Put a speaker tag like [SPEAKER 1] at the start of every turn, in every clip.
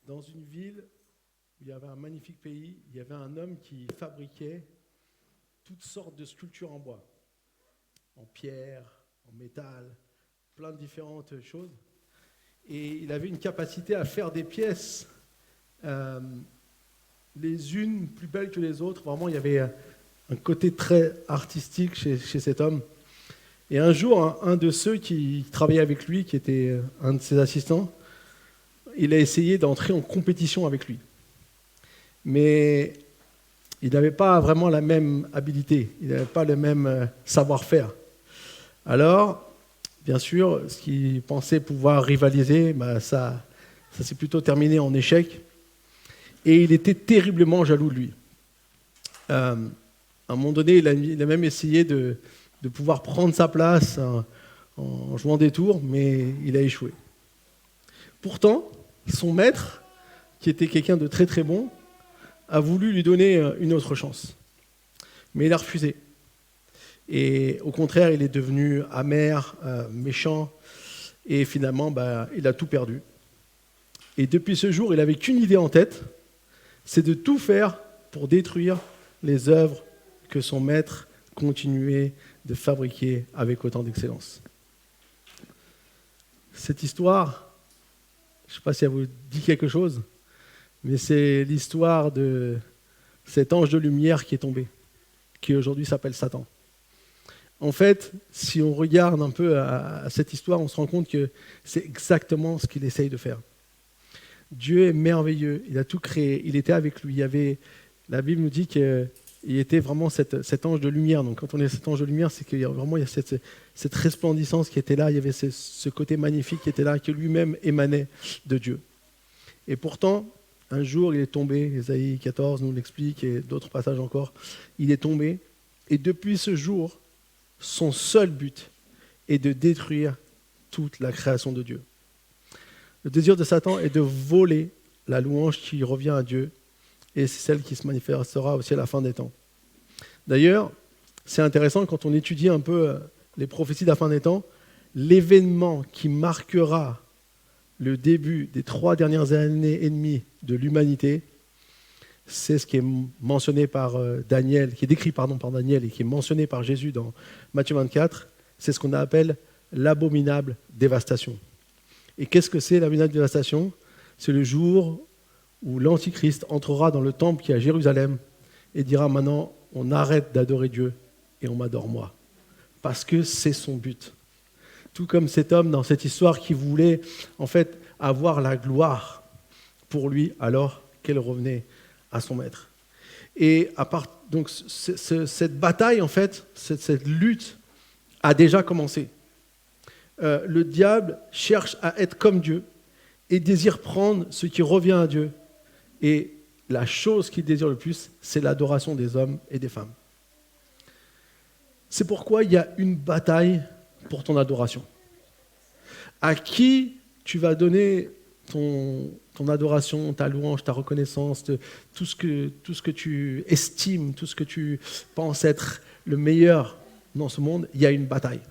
[SPEAKER 1] Dans une ville où il y avait un magnifique pays, il y avait un homme qui fabriquait toutes sortes de sculptures en bois, en pierre, en métal, plein de différentes choses. Et il avait une capacité à faire des pièces, euh, les unes plus belles que les autres. Vraiment, il y avait un côté très artistique chez cet homme. Et un jour, un de ceux qui travaillait avec lui, qui était un de ses assistants, il a essayé d'entrer en compétition avec lui. Mais il n'avait pas vraiment la même habilité, il n'avait pas le même savoir-faire. Alors, bien sûr, ce qu'il pensait pouvoir rivaliser, ça s'est plutôt terminé en échec. Et il était terriblement jaloux de lui. À un moment donné, il a même essayé de pouvoir prendre sa place en jouant des tours, mais il a échoué. Pourtant, son maître, qui était quelqu'un de très très bon, a voulu lui donner une autre chance. Mais il a refusé. Et au contraire, il est devenu amer, méchant, et finalement, il a tout perdu. Et depuis ce jour, il n'avait qu'une idée en tête, c'est de tout faire pour détruire les œuvres que son maître continuait de fabriquer avec autant d'excellence. Cette histoire, je ne sais pas si elle vous dit quelque chose, mais c'est l'histoire de cet ange de lumière qui est tombé, qui aujourd'hui s'appelle Satan. En fait, si on regarde un peu à cette histoire, on se rend compte que c'est exactement ce qu'il essaye de faire. Dieu est merveilleux, il a tout créé, il était avec lui. La Bible nous dit qu'il était vraiment cet ange de lumière. Donc quand on est cet ange de lumière, c'est qu'il y a vraiment cette resplendissance qui était là, il y avait ce côté magnifique qui était là, que lui-même émanait de Dieu. Et pourtant, un jour, il est tombé, Ésaïe 14 nous l'explique, et d'autres passages encore, il est tombé, et depuis ce jour, son seul but est de détruire toute la création de Dieu. Le désir de Satan est de voler la louange qui revient à Dieu, et c'est celle qui se manifestera aussi à la fin des temps. D'ailleurs, c'est intéressant quand on étudie un peu les prophéties de la fin des temps, l'événement qui marquera le début des 3 dernières années et demie de l'humanité, c'est ce qui est mentionné par Daniel, qui est décrit par Daniel et qui est mentionné par Jésus dans Matthieu 24, c'est ce qu'on appelle l'abominable dévastation. Et qu'est-ce que c'est l'abominable dévastation ? C'est le jour où l'Antichrist entrera dans le temple qui est à Jérusalem et dira maintenant, on arrête d'adorer Dieu et on m'adore moi. Parce que c'est son but. Tout comme cet homme dans cette histoire qui voulait en fait avoir la gloire pour lui alors qu'elle revenait à son maître. Et donc cette bataille en fait, cette lutte a déjà commencé. Le diable cherche à être comme Dieu et désire prendre ce qui revient à Dieu. Et la chose qu'il désire le plus, c'est l'adoration des hommes et des femmes. C'est pourquoi il y a une bataille pour ton adoration. À qui tu vas donner ton adoration, ta louange, ta reconnaissance, tout ce que tu estimes, tout ce que tu penses être le meilleur dans ce monde, il y a une bataille.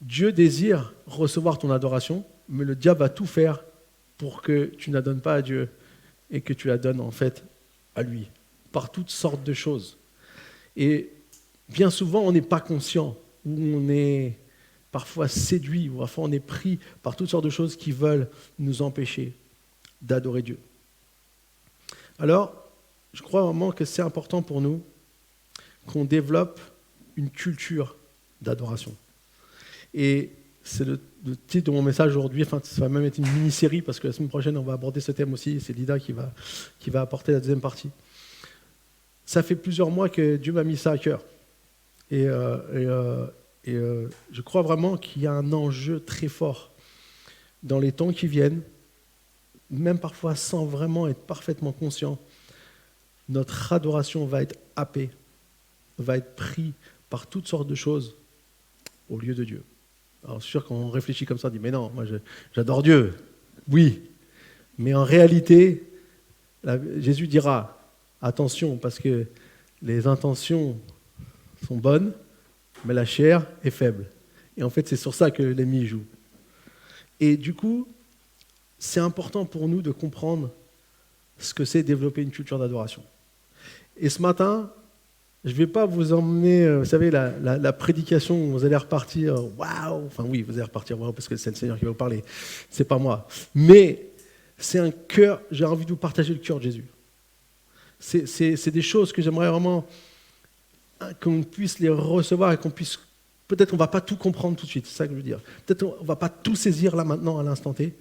[SPEAKER 1] Dieu désire recevoir ton adoration, mais le diable va tout faire pour que tu ne la donnes pas à Dieu et que tu la donnes en fait à lui, par toutes sortes de choses. Et bien souvent, on n'est pas conscient, ou on est parfois séduit, ou parfois on est pris par toutes sortes de choses qui veulent nous empêcher d'adorer Dieu. Alors, je crois vraiment que c'est important pour nous qu'on développe une culture d'adoration. Et c'est le titre de mon message aujourd'hui, enfin ça va même être une mini-série parce que la semaine prochaine on va aborder ce thème aussi, c'est Lida qui va apporter la deuxième partie. Ça fait plusieurs mois que Dieu m'a mis ça à cœur. Et je crois vraiment qu'il y a un enjeu très fort dans les temps qui viennent, même parfois sans vraiment être parfaitement conscient. Notre adoration va être happée, va être prise par toutes sortes de choses au lieu de Dieu. Alors c'est sûr quand on réfléchit comme ça, on dit mais non, moi j'adore Dieu. Oui, mais en réalité, Jésus dira attention parce que les intentions sont bonnes, mais la chair est faible. Et en fait, c'est sur ça que l'ennemi joue. Et du coup, c'est important pour nous de comprendre ce que c'est développer une culture d'adoration. Et ce matin, je ne vais pas vous emmener, vous savez, la prédication où vous allez repartir, waouh, enfin oui, vous allez repartir, waouh, parce que c'est le Seigneur qui va vous parler, c'est pas moi. Mais c'est un cœur, j'ai envie de vous partager le cœur de Jésus. C'est des choses que j'aimerais vraiment qu'on puisse les recevoir et qu'on puisse, peut-être on ne va pas tout comprendre tout de suite, c'est ça que je veux dire. Peut-être on ne va pas tout saisir là maintenant, à l'instant T,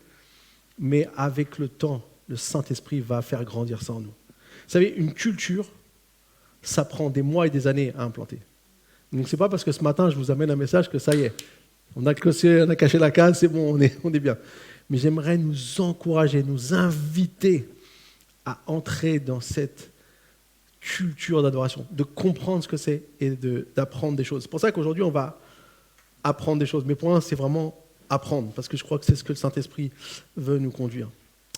[SPEAKER 1] mais avec le temps, le Saint-Esprit va faire grandir ça en nous. Vous savez, une culture, ça prend des mois et des années à implanter. Donc c'est pas parce que ce matin je vous amène un message que ça y est, on a caché la case, c'est bon, on est bien. Mais j'aimerais nous encourager, nous inviter à entrer dans cette culture d'adoration, de comprendre ce que c'est et d'apprendre des choses. C'est pour ça qu'aujourd'hui on va apprendre des choses. Mais pour moi c'est vraiment apprendre, parce que je crois que c'est ce que le Saint-Esprit veut nous conduire.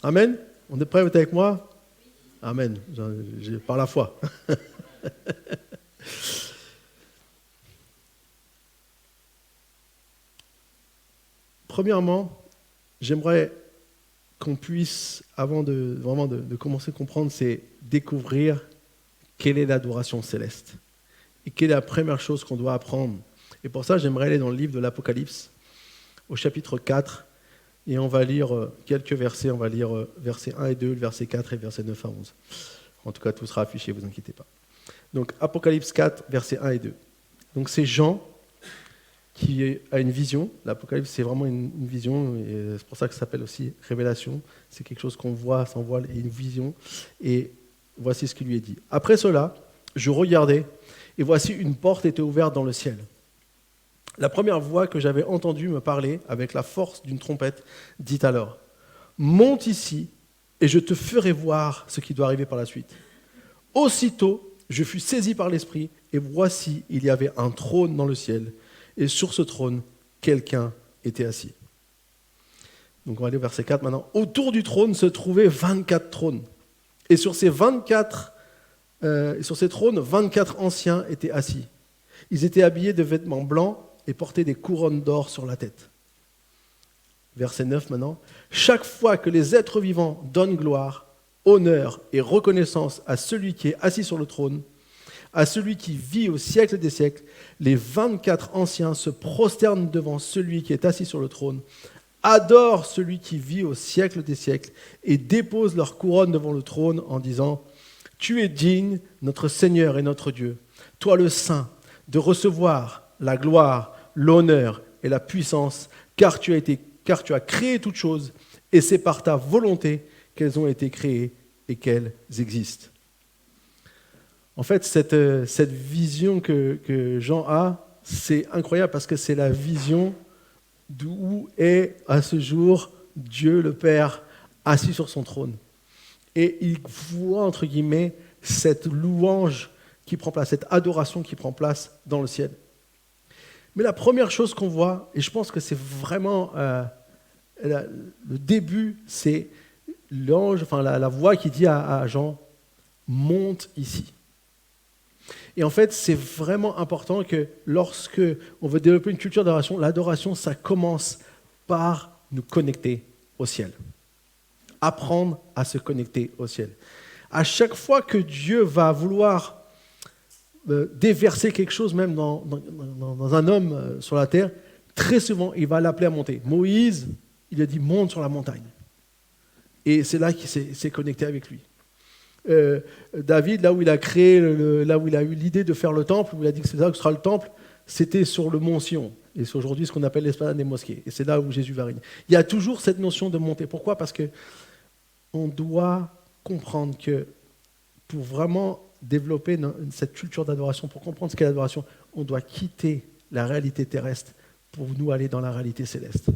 [SPEAKER 1] Amen. On est prêts, vous êtes avec moi? Amen. Par la foi. Premièrement, j'aimerais qu'on puisse, avant de commencer à comprendre, c'est découvrir quelle est l'adoration céleste et quelle est la première chose qu'on doit apprendre. Et pour ça, j'aimerais aller dans le livre de l'Apocalypse, au chapitre 4, et on va lire quelques versets. On va lire versets 1 et 2, le verset 4 et verset 9 à 11. En tout cas, tout sera affiché, ne vous inquiétez pas. Donc, Apocalypse 4, versets 1 et 2. Donc, c'est Jean qui a une vision. L'Apocalypse, c'est vraiment une vision, et c'est pour ça que ça s'appelle aussi révélation. C'est quelque chose qu'on voit sans voile, et une vision. Et voici ce qui lui est dit. Après cela, je regardais, et voici une porte était ouverte dans le ciel. La première voix que j'avais entendue me parler, avec la force d'une trompette, dit alors, « Monte ici, et je te ferai voir ce qui doit arriver par la suite. » Aussitôt, je fus saisi par l'Esprit, et voici, il y avait un trône dans le ciel, et sur ce trône, quelqu'un était assis. Donc on va aller au verset 4 maintenant. Autour du trône se trouvaient 24 trônes, et sur ces trônes, 24 anciens étaient assis. Ils étaient habillés de vêtements blancs et portaient des couronnes d'or sur la tête. Verset 9 maintenant. Chaque fois que les êtres vivants donnent gloire, honneur et reconnaissance à celui qui est assis sur le trône, à celui qui vit au siècle des siècles, les 24 anciens se prosternent devant celui qui est assis sur le trône, adorent celui qui vit au siècle des siècles et déposent leur couronne devant le trône en disant « Tu es digne, notre Seigneur et notre Dieu, toi le Saint, de recevoir la gloire, l'honneur et la puissance, car tu as créé toutes choses, et c'est par ta volonté qu'elles ont été créées et qu'elles existent. » En fait, cette vision que Jean a, c'est incroyable parce que c'est la vision d'où est à ce jour Dieu le Père assis sur son trône. Et il voit, entre guillemets, cette louange qui prend place, cette adoration qui prend place dans le ciel. Mais la première chose qu'on voit, et je pense que c'est vraiment le début, c'est l'ange, enfin la voix qui dit à Jean, « Monte ici ». Et en fait, c'est vraiment important que lorsque on veut développer une culture d'adoration, l'adoration, ça commence par nous connecter au ciel. Apprendre à se connecter au ciel. À chaque fois que Dieu va vouloir déverser quelque chose, même dans un homme sur la terre, très souvent, il va l'appeler à monter. Moïse, il a dit « monte sur la montagne ». Et c'est là qu'il s'est connecté avec lui. David, là où il a créé, là où il a eu l'idée de faire le temple, où il a dit que c'est là que sera le temple, c'était sur le mont Sion. Et c'est aujourd'hui ce qu'on appelle l'esplanade des mosquées. Et c'est là où Jésus va régner. Il y a toujours cette notion de monter. Pourquoi ? Parce qu'on doit comprendre que pour vraiment développer cette culture d'adoration, pour comprendre ce qu'est l'adoration, on doit quitter la réalité terrestre pour nous aller dans la réalité céleste.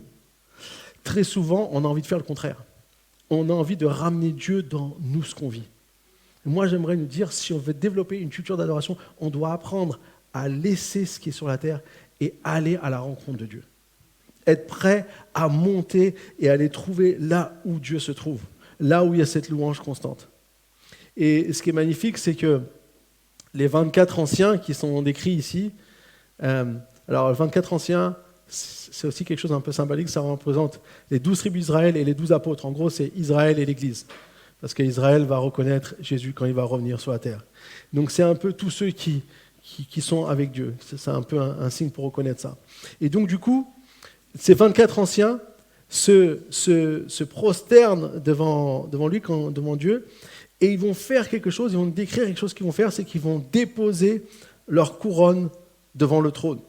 [SPEAKER 1] Très souvent, on a envie de faire le contraire. On a envie de ramener Dieu dans nous, ce qu'on vit. Moi, j'aimerais nous dire, si on veut développer une culture d'adoration, on doit apprendre à laisser ce qui est sur la terre et aller à la rencontre de Dieu. Être prêt à monter et aller trouver là où Dieu se trouve, là où il y a cette louange constante. Et ce qui est magnifique, c'est que les 24 anciens qui sont décrits ici, alors 24 anciens, c'est aussi quelque chose d'un peu symbolique, ça représente les 12 tribus d'Israël et les 12 apôtres. En gros, c'est Israël et l'Église. Parce qu'Israël va reconnaître Jésus quand il va revenir sur la terre. Donc c'est un peu tous ceux qui sont avec Dieu. C'est un peu un signe pour reconnaître ça. Et donc du coup, ces 24 anciens se prosternent devant lui, devant Dieu, et ils vont faire quelque chose, ils vont décrire quelque chose qu'ils vont faire, c'est qu'ils vont déposer leur couronne devant le trône.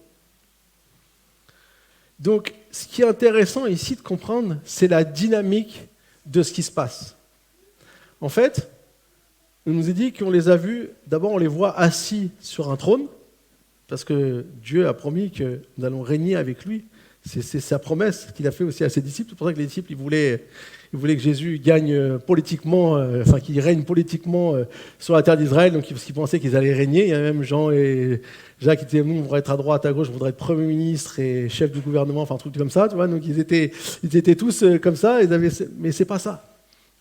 [SPEAKER 1] Donc, ce qui est intéressant ici de comprendre, c'est la dynamique de ce qui se passe. En fait, on nous a dit qu'on les a vus, d'abord on les voit assis sur un trône, parce que Dieu a promis que nous allons régner avec lui. C'est sa promesse qu'il a fait aussi à ses disciples. C'est pour ça que les disciples, ils voulaient que Jésus gagne politiquement, qu'il règne politiquement sur la terre d'Israël, donc parce qu'ils pensaient qu'ils allaient régner. Il y a même Jean et Jacques qui disaient, nous, on voudrait être à droite, à gauche, on voudrait être Premier ministre et chef du gouvernement, enfin un truc comme ça, tu vois. Donc ils étaient tous comme ça, mais c'est pas ça.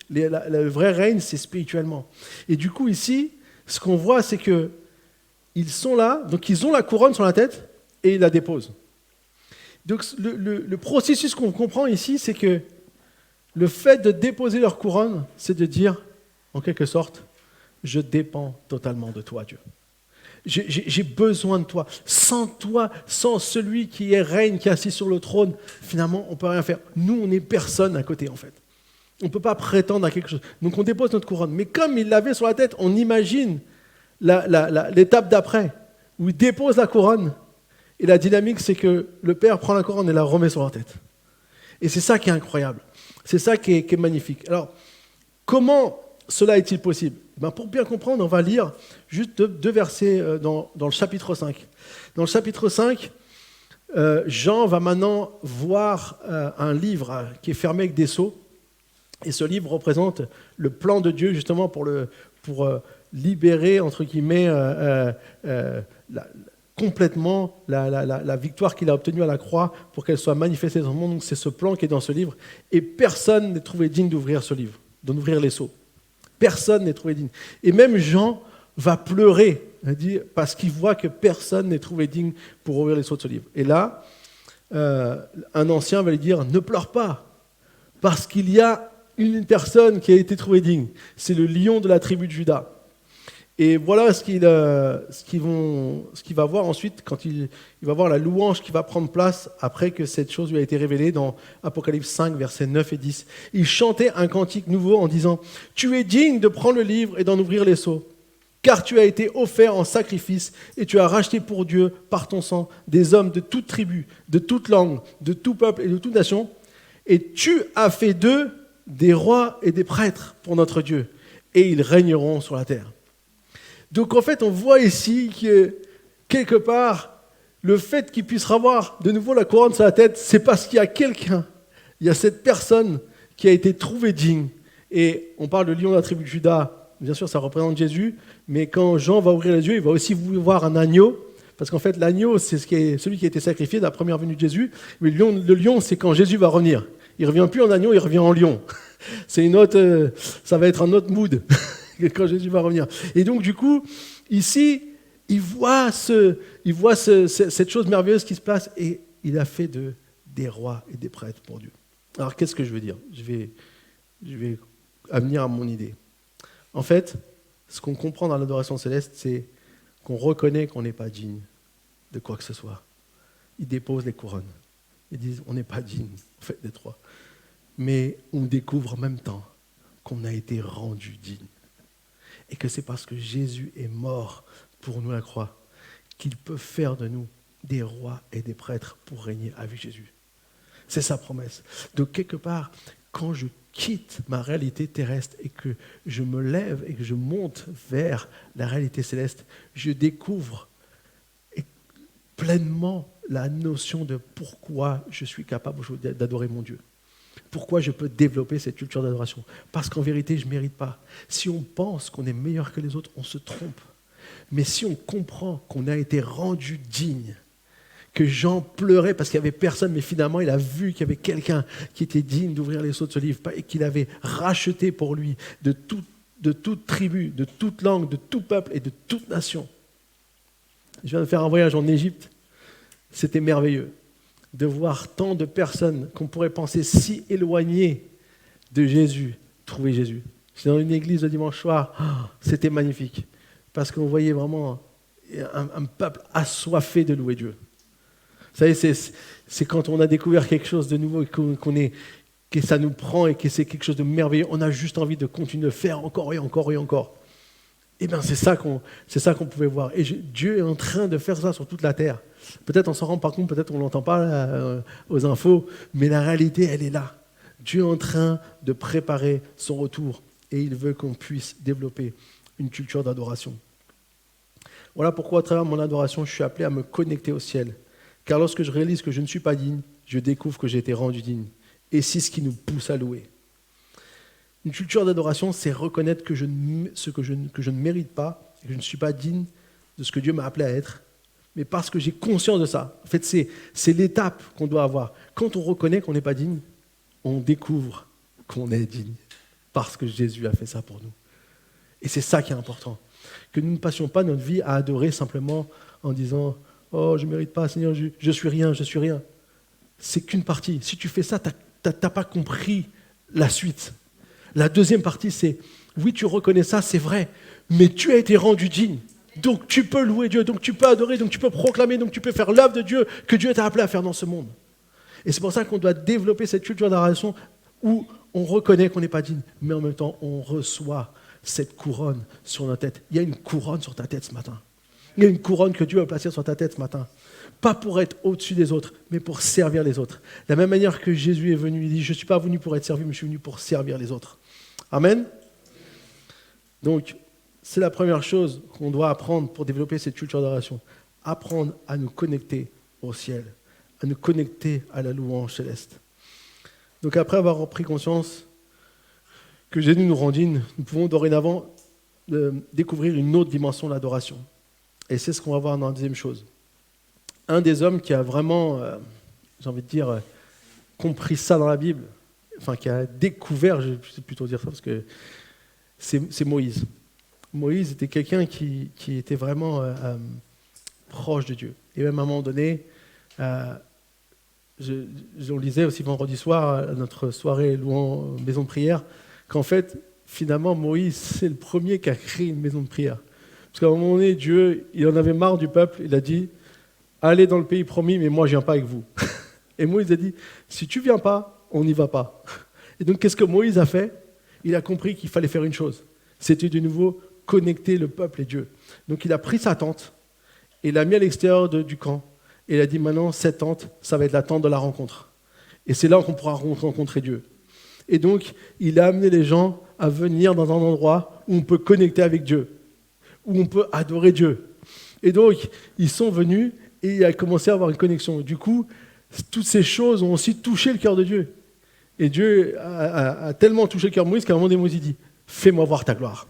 [SPEAKER 1] Le vrai règne, c'est spirituellement. Et du coup, ici, ce qu'on voit, c'est qu'ils sont là, donc ils ont la couronne sur la tête et ils la déposent. Donc le processus qu'on comprend ici, c'est que le fait de déposer leur couronne, c'est de dire, en quelque sorte, je dépends totalement de toi, Dieu. J'ai besoin de toi. Sans toi, sans celui qui règne, qui est assis sur le trône, finalement, on ne peut rien faire. Nous, on n'est personne à côté, en fait. On ne peut pas prétendre à quelque chose. Donc on dépose notre couronne. Mais comme il l'avait sur la tête, on imagine l'étape d'après, où il dépose la couronne. Et la dynamique, c'est que le Père prend la couronne et la remet sur leur tête. Et c'est ça qui est incroyable. C'est ça qui est magnifique. Alors, comment cela est-il possible ? Pour bien comprendre, on va lire juste deux versets dans le chapitre 5. Dans le chapitre 5, Jean va maintenant voir un livre qui est fermé avec des sceaux. Et ce livre représente le plan de Dieu justement pour libérer, entre guillemets, complètement la victoire qu'il a obtenue à la croix pour qu'elle soit manifestée dans le monde. Donc c'est ce plan qui est dans ce livre. Et personne n'est trouvé digne d'ouvrir ce livre, d'ouvrir les sceaux. Personne n'est trouvé digne. Et même Jean va pleurer, parce qu'il voit que personne n'est trouvé digne pour ouvrir les sceaux de ce livre. Et là, un ancien va lui dire, ne pleure pas, parce qu'il y a une personne qui a été trouvée digne. C'est le lion de la tribu de Juda. Et voilà ce qu'il va voir ensuite quand il va voir la louange qui va prendre place après que cette chose lui a été révélée dans Apocalypse 5, versets 9 et 10. Il chantait un cantique nouveau en disant « Tu es digne de prendre le livre et d'en ouvrir les sceaux, car tu as été offert en sacrifice et tu as racheté pour Dieu par ton sang des hommes de toute tribu, de toute langue, de tout peuple et de toute nation, et tu as fait d'eux des rois et des prêtres pour notre Dieu, et ils régneront sur la terre. » Donc en fait, on voit ici que, quelque part, le fait qu'il puisse avoir de nouveau la couronne sur la tête, c'est parce qu'il y a quelqu'un, il y a cette personne qui a été trouvée digne. Et on parle de lion de la tribu de Juda, bien sûr ça représente Jésus, mais quand Jean va ouvrir les yeux, il va aussi voir un agneau, parce qu'en fait l'agneau, c'est celui qui a été sacrifié de la première venue de Jésus, mais le lion, c'est quand Jésus va revenir. Il ne revient plus en agneau, il revient en lion. C'est ça va être un autre mood quand Jésus va revenir. Et donc du coup, ici, il voit cette chose merveilleuse qui se passe et il a fait des rois et des prêtres pour Dieu. Alors qu'est-ce que je veux dire ? Je vais venir à mon idée. En fait, ce qu'on comprend dans l'adoration céleste, c'est qu'on reconnaît qu'on n'est pas digne de quoi que ce soit. Ils déposent les couronnes. Ils disent, on n'est pas digne, en fait, des trois. Mais on découvre en même temps qu'on a été rendu digne. Et que c'est parce que Jésus est mort pour nous à la croix qu'il peut faire de nous des rois et des prêtres pour régner avec Jésus. C'est sa promesse. Donc quelque part, quand je quitte ma réalité terrestre et que je me lève et que je monte vers la réalité céleste, je découvre pleinement la notion de pourquoi je suis capable d'adorer mon Dieu. Pourquoi je peux développer cette culture d'adoration ? Parce qu'en vérité, je ne mérite pas. Si on pense qu'on est meilleur que les autres, on se trompe. Mais si on comprend qu'on a été rendu digne, que Jean pleurait parce qu'il n'y avait personne, mais finalement il a vu qu'il y avait quelqu'un qui était digne d'ouvrir les sceaux de ce livre et qu'il avait racheté pour lui de toute tribu, de toute langue, de tout peuple et de toute nation. Je viens de faire un voyage en Égypte, c'était merveilleux. de voir tant de personnes qu'on pourrait penser si éloignées de Jésus, trouver Jésus. C'est dans une église le dimanche soir, c'était magnifique, parce qu'on voyait vraiment un peuple assoiffé de louer Dieu. Vous savez, c'est quand on a découvert quelque chose de nouveau et que ça nous prend et que c'est quelque chose de merveilleux, on a juste envie de continuer de faire encore et encore et encore. Eh bien, c'est ça qu'on pouvait voir. Et Dieu est en train de faire ça sur toute la terre. Peut-être on s'en rend pas compte, peut-être on ne l'entend pas aux infos, mais la réalité, elle est là. Dieu est en train de préparer son retour et il veut qu'on puisse développer une culture d'adoration. Voilà pourquoi, à travers mon adoration, je suis appelé à me connecter au ciel. Car lorsque je réalise que je ne suis pas digne, je découvre que j'ai été rendu digne. Et c'est ce qui nous pousse à louer. Une culture d'adoration, c'est reconnaître que je ne mérite pas, que je ne suis pas digne de ce que Dieu m'a appelé à être, mais parce que j'ai conscience de ça. En fait, c'est l'étape qu'on doit avoir. Quand on reconnaît qu'on n'est pas digne, on découvre qu'on est digne, parce que Jésus a fait ça pour nous. Et c'est ça qui est important. Que nous ne passions pas notre vie à adorer simplement en disant « Oh, je ne mérite pas, Seigneur, je suis rien, je suis rien. » C'est qu'une partie. Si tu fais ça, tu n'as pas compris la suite. La deuxième partie, c'est, oui, tu reconnais ça, c'est vrai, mais tu as été rendu digne. Donc tu peux louer Dieu, donc tu peux adorer, donc tu peux proclamer, donc tu peux faire l'œuvre de Dieu que Dieu t'a appelé à faire dans ce monde. Et c'est pour ça qu'on doit développer cette culture d'adoration où on reconnaît qu'on n'est pas digne, mais en même temps, on reçoit cette couronne sur notre tête. Il y a une couronne sur ta tête ce matin. Il y a une couronne que Dieu a placée sur ta tête ce matin. Pas pour être au-dessus des autres, mais pour servir les autres. De la même manière que Jésus est venu, il dit « Je ne suis pas venu pour être servi, mais je suis venu pour servir les autres. » Amen. Donc, c'est la première chose qu'on doit apprendre pour développer cette culture d'adoration. Apprendre à nous connecter au ciel, à nous connecter à la louange céleste. Donc, après avoir pris conscience que Jésus nous rend dignes, nous pouvons dorénavant découvrir une autre dimension de l'adoration. Et c'est ce qu'on va voir dans la deuxième chose. Un des hommes qui a vraiment, j'ai envie de dire, compris ça dans la Bible, enfin qui a découvert, je sais plutôt dire ça parce que c'est Moïse. Moïse était quelqu'un qui était vraiment proche de Dieu. Et même à un moment donné, on lisait aussi vendredi soir à notre soirée louant maison de prière, qu'en fait, finalement, Moïse, c'est le premier qui a créé une maison de prière. Parce qu'à un moment donné, Dieu, il en avait marre du peuple, il a dit « Allez dans le pays promis, mais moi je ne viens pas avec vous. » Et Moïse a dit « Si tu ne viens pas, on n'y va pas. » Et donc, qu'est-ce que Moïse a fait? Il a compris qu'il fallait faire une chose. C'était de nouveau connecter le peuple et Dieu. Donc, il a pris sa tente et l'a mis à l'extérieur du camp. Et il a dit, maintenant, cette tente, ça va être la tente de la rencontre. Et c'est là qu'on pourra rencontrer Dieu. Et donc, il a amené les gens à venir dans un endroit où on peut connecter avec Dieu, où on peut adorer Dieu. Et donc, ils sont venus et il a commencé à avoir une connexion. Du coup, toutes ces choses ont aussi touché le cœur de Dieu. Et Dieu a tellement touché le cœur de Moïse qu'à un moment donné, Moïse dit « Fais-moi voir ta gloire ».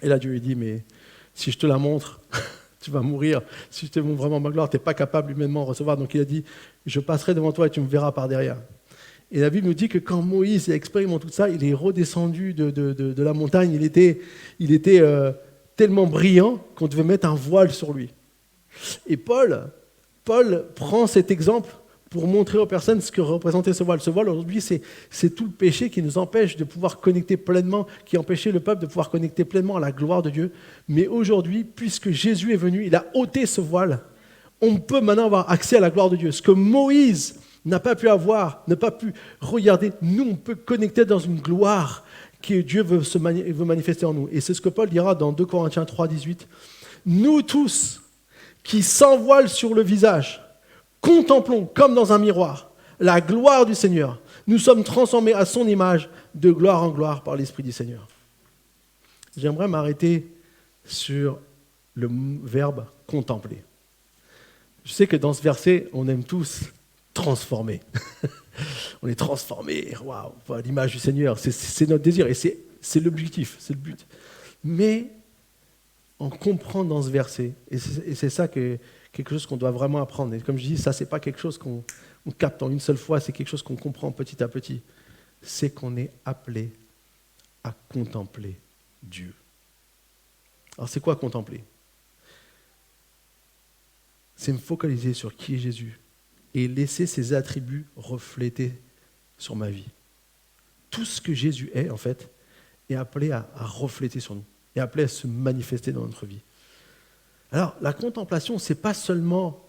[SPEAKER 1] Et là, Dieu lui dit « Mais si je te la montre, tu vas mourir. Si je te montre vraiment ma gloire, tu n'es pas capable humainement de recevoir. » Donc il a dit « Je passerai devant toi et tu me verras par derrière. » Et la Bible nous dit que quand Moïse expérimente tout ça, il est redescendu de la montagne. Il était tellement brillant qu'on devait mettre un voile sur lui. Et Paul prend cet exemple pour montrer aux personnes ce que représentait ce voile. Ce voile, aujourd'hui, c'est tout le péché qui nous empêche de pouvoir connecter pleinement, qui empêchait le peuple de pouvoir connecter pleinement à la gloire de Dieu. Mais aujourd'hui, puisque Jésus est venu, il a ôté ce voile, on peut maintenant avoir accès à la gloire de Dieu. Ce que Moïse n'a pas pu avoir, n'a pas pu regarder, nous, on peut connecter dans une gloire que Dieu veut manifester en nous. Et c'est ce que Paul dira dans 2 Corinthiens 3, 18. Nous tous, qui sans voile sur le visage, contemplons comme dans un miroir la gloire du Seigneur. Nous sommes transformés à son image de gloire en gloire par l'Esprit du Seigneur. J'aimerais m'arrêter sur le verbe contempler. Je sais que dans ce verset, on aime tous transformer. On est transformés, waouh, à l'image du Seigneur. C'est notre désir et c'est l'objectif, c'est le but. Mais on comprend dans ce verset, et c'est ça quelque chose qu'on doit vraiment apprendre. Et comme je dis, ça, c'est pas quelque chose qu'on capte en une seule fois, c'est quelque chose qu'on comprend petit à petit. C'est qu'on est appelé à contempler Dieu. Alors, c'est quoi contempler? C'est me focaliser sur qui est Jésus et laisser ses attributs refléter sur ma vie. Tout ce que Jésus est, en fait, est appelé à refléter sur nous, est appelé à se manifester dans notre vie. Alors, la contemplation, ce n'est pas seulement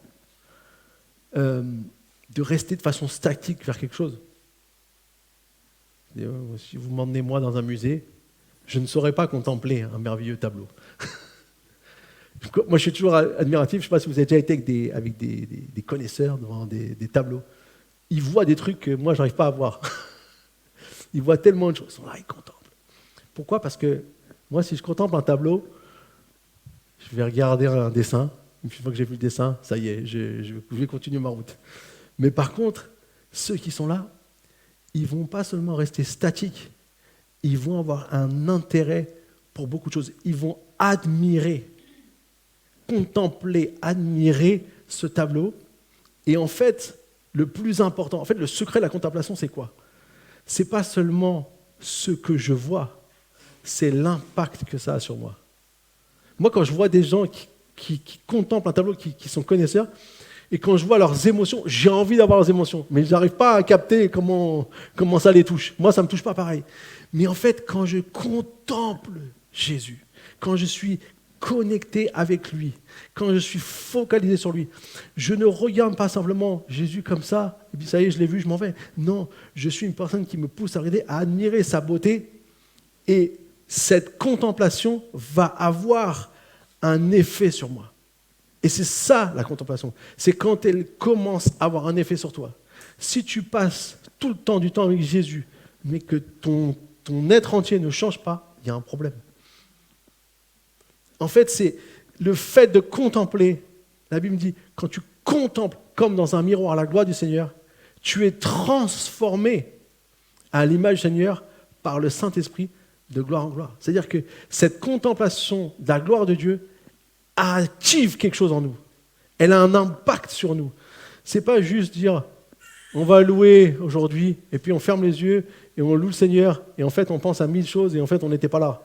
[SPEAKER 1] de rester de façon statique vers quelque chose. Si vous m'emmenez moi dans un musée, je ne saurais pas contempler un merveilleux tableau. Moi, je suis toujours admiratif. Je ne sais pas si vous avez déjà été avec des connaisseurs devant des tableaux. Ils voient des trucs que moi, je n'arrive pas à voir. Ils voient tellement de choses. Ils sont là, ils contemplent. Pourquoi ? Parce que moi, si je contemple un tableau, je vais regarder un dessin. Une fois que j'ai vu le dessin, ça y est, je vais continuer ma route. Mais par contre, ceux qui sont là, ils ne vont pas seulement rester statiques, ils vont avoir un intérêt pour beaucoup de choses. Ils vont admirer, contempler, admirer ce tableau. Et en fait, le plus important, en fait, le secret de la contemplation, c'est quoi ? Ce n'est pas seulement ce que je vois, c'est l'impact que ça a sur moi. Moi, quand je vois des gens qui contemplent un tableau, qui sont connaisseurs, et quand je vois leurs émotions, j'ai envie d'avoir leurs émotions, mais je n'arrive pas à capter comment ça les touche. Moi, ça ne me touche pas pareil. Mais en fait, quand je contemple Jésus, quand je suis connecté avec lui, quand je suis focalisé sur lui, je ne regarde pas simplement Jésus comme ça, et puis ça y est, je l'ai vu, je m'en vais. Non, je suis une personne qui me pousse à regarder, à admirer sa beauté, et cette contemplation va avoir un effet sur moi. Et c'est ça la contemplation. C'est quand elle commence à avoir un effet sur toi. Si tu passes tout le temps du temps avec Jésus, mais que ton être entier ne change pas, il y a un problème. En fait, c'est le fait de contempler. La Bible dit, quand tu contemples comme dans un miroir la gloire du Seigneur, tu es transformé à l'image du Seigneur par le Saint-Esprit de gloire en gloire. C'est-à-dire que cette contemplation de la gloire de Dieu active quelque chose en nous. Elle a un impact sur nous. Ce n'est pas juste dire, on va louer aujourd'hui, et puis on ferme les yeux, et on loue le Seigneur, et en fait on pense à 1000 choses, et en fait on n'était pas là.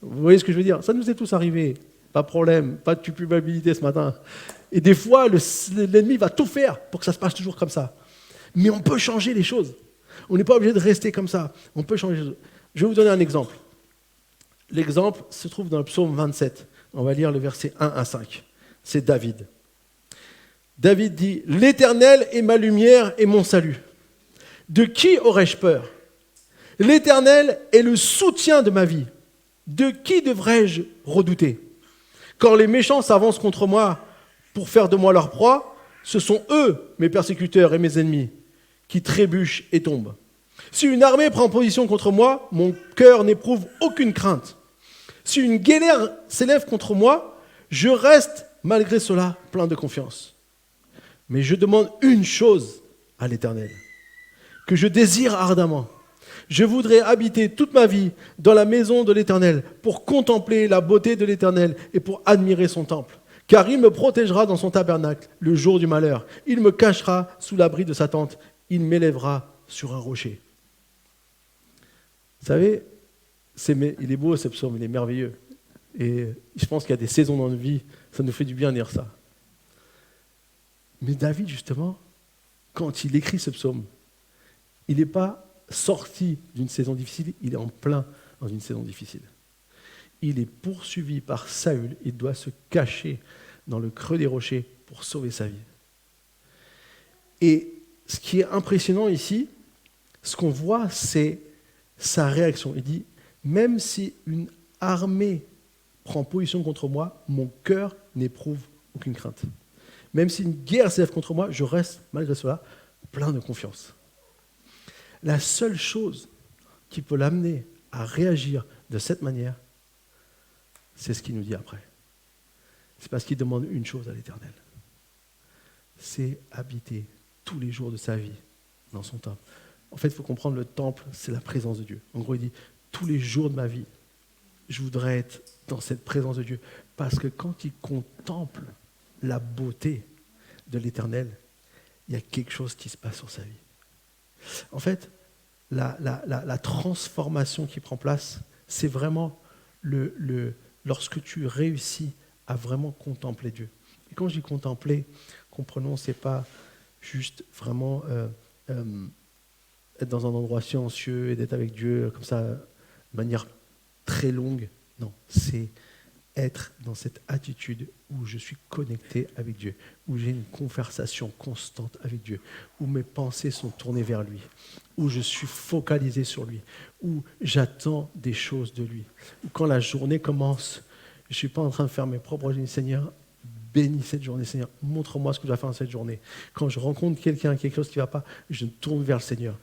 [SPEAKER 1] Vous voyez ce que je veux dire ? Ça nous est tous arrivé. Pas de problème, pas de culpabilité ce matin. Et des fois, l'ennemi va tout faire pour que ça se passe toujours comme ça. Mais on peut changer les choses. On n'est pas obligé de rester comme ça. On peut changer les choses. Je vais vous donner un exemple. L'exemple se trouve dans le psaume 27. On va lire le verset 1 à 5. C'est David. David dit « L'Éternel est ma lumière et mon salut. De qui aurais-je peur ? L'Éternel est le soutien de ma vie. De qui devrais-je redouter ? Quand les méchants s'avancent contre moi pour faire de moi leur proie, ce sont eux, mes persécuteurs et mes ennemis, qui trébuchent et tombent. Si une armée prend position contre moi, mon cœur n'éprouve aucune crainte. Si une guerre s'élève contre moi, je reste malgré cela plein de confiance. Mais je demande une chose à l'Éternel, que je désire ardemment. Je voudrais habiter toute ma vie dans la maison de l'Éternel pour contempler la beauté de l'Éternel et pour admirer son temple. Car il me protégera dans son tabernacle le jour du malheur. Il me cachera sous l'abri de sa tente. Il m'élèvera sur un rocher. Vous savez, il est beau ce psaume, il est merveilleux. Et je pense qu'il y a des saisons dans notre vie, ça nous fait du bien de lire ça. Mais David, justement, quand il écrit ce psaume, il n'est pas sorti d'une saison difficile, il est en plein dans une saison difficile. Il est poursuivi par Saül, il doit se cacher dans le creux des rochers pour sauver sa vie. Et ce qui est impressionnant ici, ce qu'on voit, c'est sa réaction. Il dit, même si une armée prend position contre moi, mon cœur n'éprouve aucune crainte. Même si une guerre s'élève contre moi, je reste, malgré cela, plein de confiance. La seule chose qui peut l'amener à réagir de cette manière, c'est ce qu'il nous dit après. C'est parce qu'il demande une chose à l'Éternel. C'est habiter tous les jours de sa vie dans son temple. En fait, il faut comprendre, le temple, c'est la présence de Dieu. En gros, il dit, tous les jours de ma vie, je voudrais être dans cette présence de Dieu. Parce que quand il contemple la beauté de l'Éternel, il y a quelque chose qui se passe sur sa vie. En fait, la transformation qui prend place, c'est vraiment lorsque tu réussis à vraiment contempler Dieu. Et quand je dis contempler, comprenons, c'est pas juste vraiment être dans un endroit silencieux et d'être avec Dieu comme ça, de manière très longue. Non, c'est être dans cette attitude où je suis connecté avec Dieu, où j'ai une conversation constante avec Dieu, où mes pensées sont tournées vers lui, où je suis focalisé sur lui, où j'attends des choses de lui, où quand la journée commence, je ne suis pas en train de faire mes propres journées. Seigneur, bénis cette journée, Seigneur, montre-moi ce que je dois faire dans cette journée. Quand je rencontre quelqu'un, quelque chose qui ne va pas, je me tourne vers le Seigneur.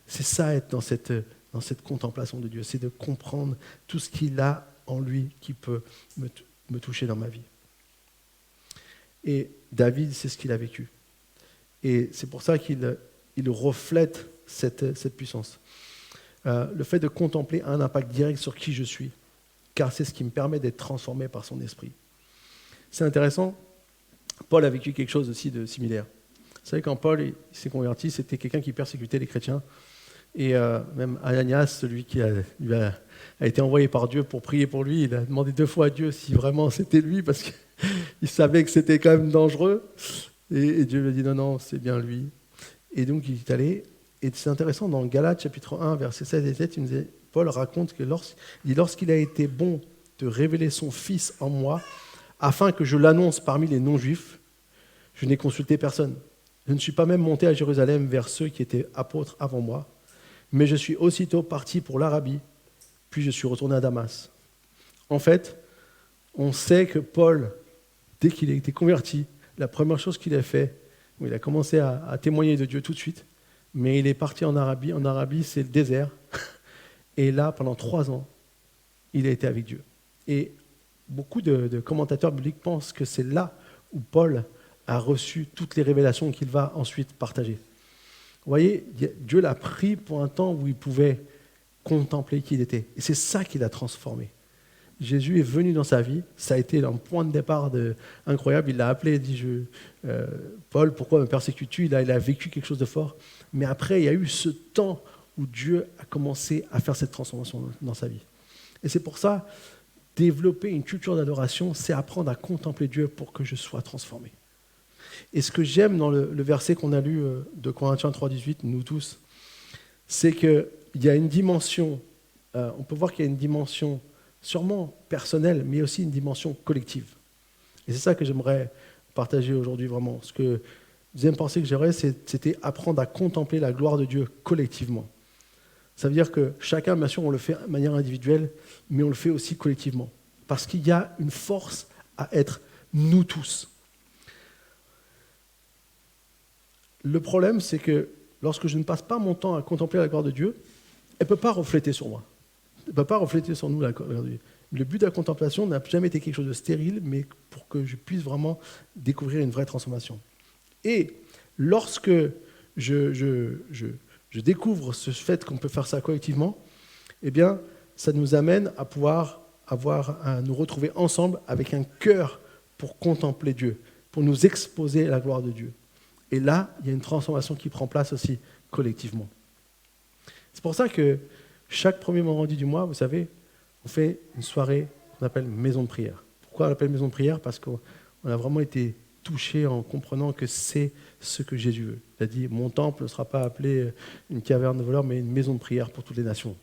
[SPEAKER 1] C'est ça, être dans cette contemplation de Dieu, c'est de comprendre tout ce qu'il a en lui qui peut me toucher dans ma vie. Et David, c'est ce qu'il a vécu. Et c'est pour ça qu'il reflète cette puissance. Le fait de contempler a un impact direct sur qui je suis, car c'est ce qui me permet d'être transformé par son esprit. C'est intéressant, Paul a vécu quelque chose aussi de similaire. Vous savez, quand Paul il s'est converti, c'était quelqu'un qui persécutait les chrétiens. Et même Ananias, celui qui a été envoyé par Dieu pour prier pour lui, il a demandé 2 fois à Dieu si vraiment c'était lui, parce qu'il savait que c'était quand même dangereux. Et Dieu lui a dit non, non, c'est bien lui. Et donc il est allé. Et c'est intéressant, dans Galates chapitre 1, versets 16 et 17, Paul raconte que lorsqu'il a été bon de révéler son Fils en moi, afin que je l'annonce parmi les non-juifs, je n'ai consulté personne. Je ne suis pas même monté à Jérusalem vers ceux qui étaient apôtres avant moi, mais je suis aussitôt parti pour l'Arabie, puis je suis retourné à Damas. En fait, on sait que Paul, dès qu'il a été converti, la première chose qu'il a fait, il a commencé à témoigner de Dieu tout de suite, mais il est parti en Arabie. En Arabie, c'est le désert. Et là, pendant 3 ans, il a été avec Dieu. Et beaucoup de commentateurs bibliques pensent que c'est là où Paul a reçu toutes les révélations qu'il va ensuite partager. Vous voyez, Dieu l'a pris pour un temps où il pouvait contempler qui il était. Et c'est ça qui l'a transformé. Jésus est venu dans sa vie, ça a été un point de départ incroyable. Il l'a appelé, il dit Paul, pourquoi me persécutes-tu ? Il a vécu quelque chose de fort. Mais après, il y a eu ce temps où Dieu a commencé à faire cette transformation dans sa vie. Et c'est pour ça, développer une culture d'adoration, c'est apprendre à contempler Dieu pour que je sois transformé. Et ce que j'aime dans le verset qu'on a lu de Corinthiens 3,18, nous tous, c'est qu'il y a une dimension, on peut voir qu'il y a une dimension sûrement personnelle, mais aussi une dimension collective. Et c'est ça que j'aimerais partager aujourd'hui vraiment. Ce que deuxième pensée que j'aimerais, c'était apprendre à contempler la gloire de Dieu collectivement. Ça veut dire que chacun, bien sûr, on le fait de manière individuelle, mais on le fait aussi collectivement. Parce qu'il y a une force à être nous tous. Le problème, c'est que lorsque je ne passe pas mon temps à contempler la gloire de Dieu, elle ne peut pas refléter sur moi. Elle ne peut pas refléter sur nous la gloire de Dieu. Le but de la contemplation n'a jamais été quelque chose de stérile, mais pour que je puisse vraiment découvrir une vraie transformation. Et lorsque je découvre ce fait qu'on peut faire ça collectivement, eh bien, ça nous amène à pouvoir nous retrouver ensemble avec un cœur pour contempler Dieu, pour nous exposer à la gloire de Dieu. Et là, il y a une transformation qui prend place aussi collectivement. C'est pour ça que chaque premier vendredi du mois, vous savez, on fait une soirée qu'on appelle maison de prière. Pourquoi on l'appelle maison de prière ? Parce qu'on a vraiment été touché en comprenant que c'est ce que Jésus veut. Il a dit, mon temple ne sera pas appelé une caverne de voleurs, mais une maison de prière pour toutes les nations.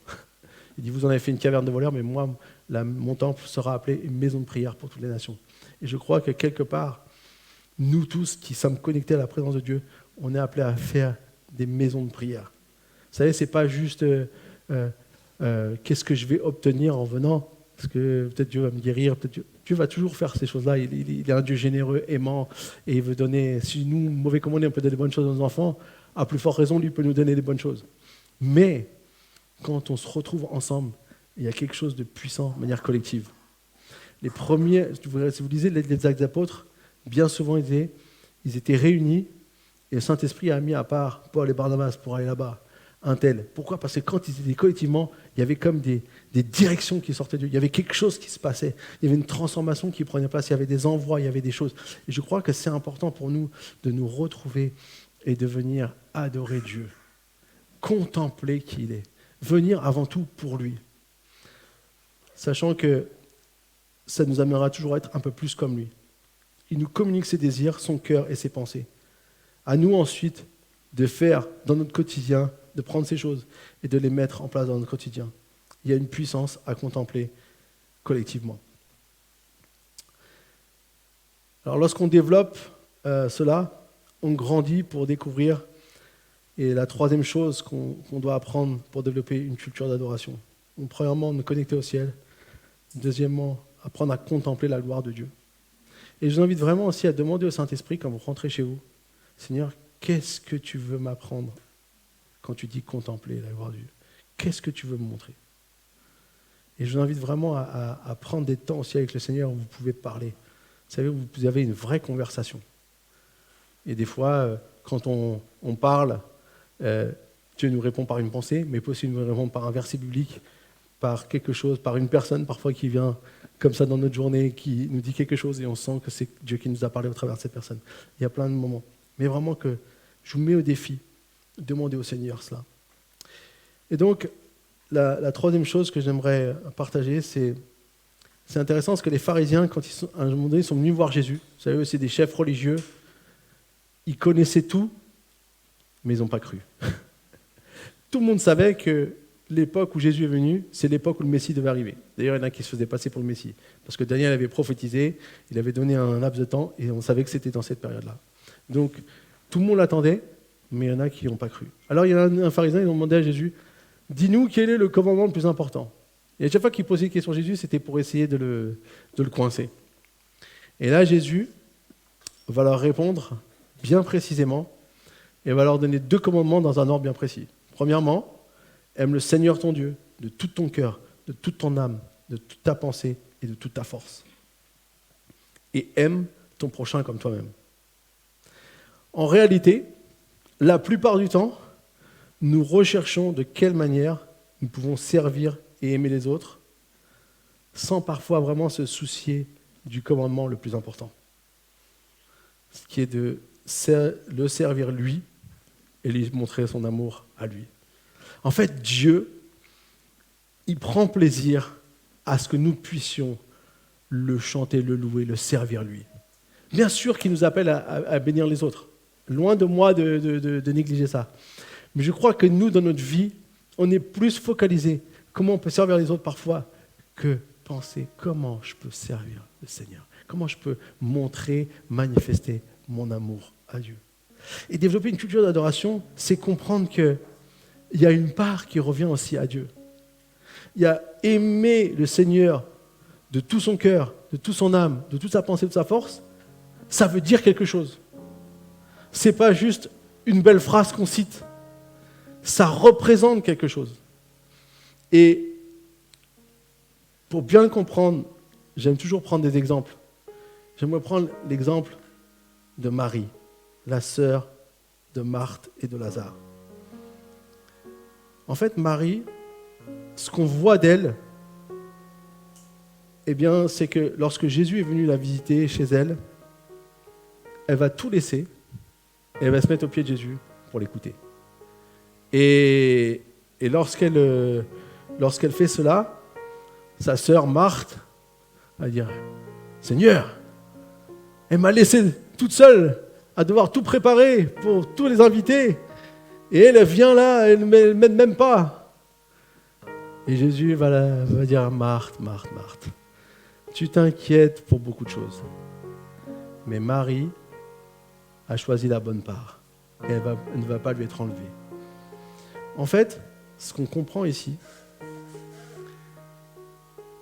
[SPEAKER 1] Il dit, vous en avez fait une caverne de voleurs, mais moi, mon temple sera appelé une maison de prière pour toutes les nations. Et je crois que quelque part, nous tous qui sommes connectés à la présence de Dieu, on est appelés à faire des maisons de prière. Vous savez, ce n'est pas juste qu'est-ce que je vais obtenir en venant, parce que peut-être Dieu va me guérir, peut-être Dieu va toujours faire ces choses-là. Il est un Dieu généreux, aimant, et il veut donner, si nous, mauvais comme on est, on peut donner des bonnes choses à nos enfants, à plus forte raison, lui peut nous donner des bonnes choses. Mais quand on se retrouve ensemble, il y a quelque chose de puissant de manière collective. Les premiers, si vous lisez les Actes des Apôtres, bien souvent, ils étaient réunis et le Saint-Esprit a mis à part Paul et Barnabas pour aller là-bas, un tel. Pourquoi ? Parce que quand ils étaient collectivement, il y avait comme des directions qui sortaient de Dieu. Il y avait quelque chose qui se passait. Il y avait une transformation qui prenait place. Il y avait des envois, il y avait des choses. Et je crois que c'est important pour nous de nous retrouver et de venir adorer Dieu. Contempler qui il est. Venir avant tout pour lui. Sachant que ça nous amènera toujours à être un peu plus comme lui. Il nous communique ses désirs, son cœur et ses pensées. À nous ensuite de faire dans notre quotidien, de prendre ces choses et de les mettre en place dans notre quotidien. Il y a une puissance à contempler collectivement. Alors lorsqu'on développe cela, on grandit pour découvrir. Et la troisième chose qu'on doit apprendre pour développer une culture d'adoration. Donc, premièrement, nous connecter au ciel. Deuxièmement, apprendre à contempler la gloire de Dieu. Et je vous invite vraiment aussi à demander au Saint-Esprit, quand vous rentrez chez vous, Seigneur, qu'est-ce que tu veux m'apprendre quand tu dis contempler la gloire de Dieu? Qu'est-ce que tu veux me montrer? Et je vous invite vraiment à prendre des temps aussi avec le Seigneur où vous pouvez parler. Vous savez, vous avez une vraie conversation. Et des fois, quand on parle, Dieu nous répond par une pensée, mais peut aussi nous répondre par un verset biblique, par quelque chose, par une personne parfois qui vient comme ça dans notre journée, qui nous dit quelque chose et on sent que c'est Dieu qui nous a parlé au travers de cette personne. Il y a plein de moments. Mais vraiment que je vous mets au défi, demandez au Seigneur cela. Et donc, la troisième chose que j'aimerais partager, c'est intéressant parce que les pharisiens, quand à un moment donné, ils sont venus voir Jésus, vous savez, c'est des chefs religieux, ils connaissaient tout, mais ils n'ont pas cru. Tout le monde savait que l'époque où Jésus est venu, c'est l'époque où le Messie devait arriver. D'ailleurs, il y en a qui se faisaient passer pour le Messie. Parce que Daniel avait prophétisé, il avait donné un laps de temps, et on savait que c'était dans cette période-là. Donc, tout le monde l'attendait, mais il y en a qui n'ont pas cru. Alors, il y a un pharisien, ils ont demandé à Jésus, dis-nous quel est le commandement le plus important. Et à chaque fois qu'il posait une question à Jésus, c'était pour essayer de le coincer. Et là, Jésus va leur répondre bien précisément, et va leur donner 2 commandements dans un ordre bien précis. Premièrement, aime le Seigneur ton Dieu de tout ton cœur, de toute ton âme, de toute ta pensée et de toute ta force. Et aime ton prochain comme toi-même. En réalité, la plupart du temps, nous recherchons de quelle manière nous pouvons servir et aimer les autres sans parfois vraiment se soucier du commandement le plus important. Ce qui est de le servir lui et lui montrer son amour à lui. En fait, Dieu, il prend plaisir à ce que nous puissions le chanter, le louer, le servir lui. Bien sûr qu'il nous appelle à bénir les autres. Loin de moi de négliger ça. Mais je crois que nous, dans notre vie, on est plus focalisé comment on peut servir les autres parfois que penser comment je peux servir le Seigneur. Comment je peux montrer, manifester mon amour à Dieu. Et développer une culture d'adoration, c'est comprendre qu'il y a une part qui revient aussi à Dieu. Il y a aimer le Seigneur de tout son cœur, de toute son âme, de toute sa pensée, de sa force, ça veut dire quelque chose. Ce n'est pas juste une belle phrase qu'on cite. Ça représente quelque chose. Et pour bien le comprendre, j'aime toujours prendre des exemples. J'aimerais prendre l'exemple de Marie, la sœur de Marthe et de Lazare. En fait, Marie, ce qu'on voit d'elle, eh bien, c'est que lorsque Jésus est venu la visiter chez elle, elle va tout laisser et elle va se mettre au pied de Jésus pour l'écouter. Et lorsqu'elle fait cela, sa sœur Marthe va dire « Seigneur, elle m'a laissée toute seule à devoir tout préparer pour tous les invités. Et elle vient là, elle ne m'aide même pas. » Et Jésus va dire « Marthe, Marthe, Marthe, tu t'inquiètes pour beaucoup de choses. Mais Marie a choisi la bonne part. Et elle ne va pas lui être enlevée. » En fait, ce qu'on comprend ici,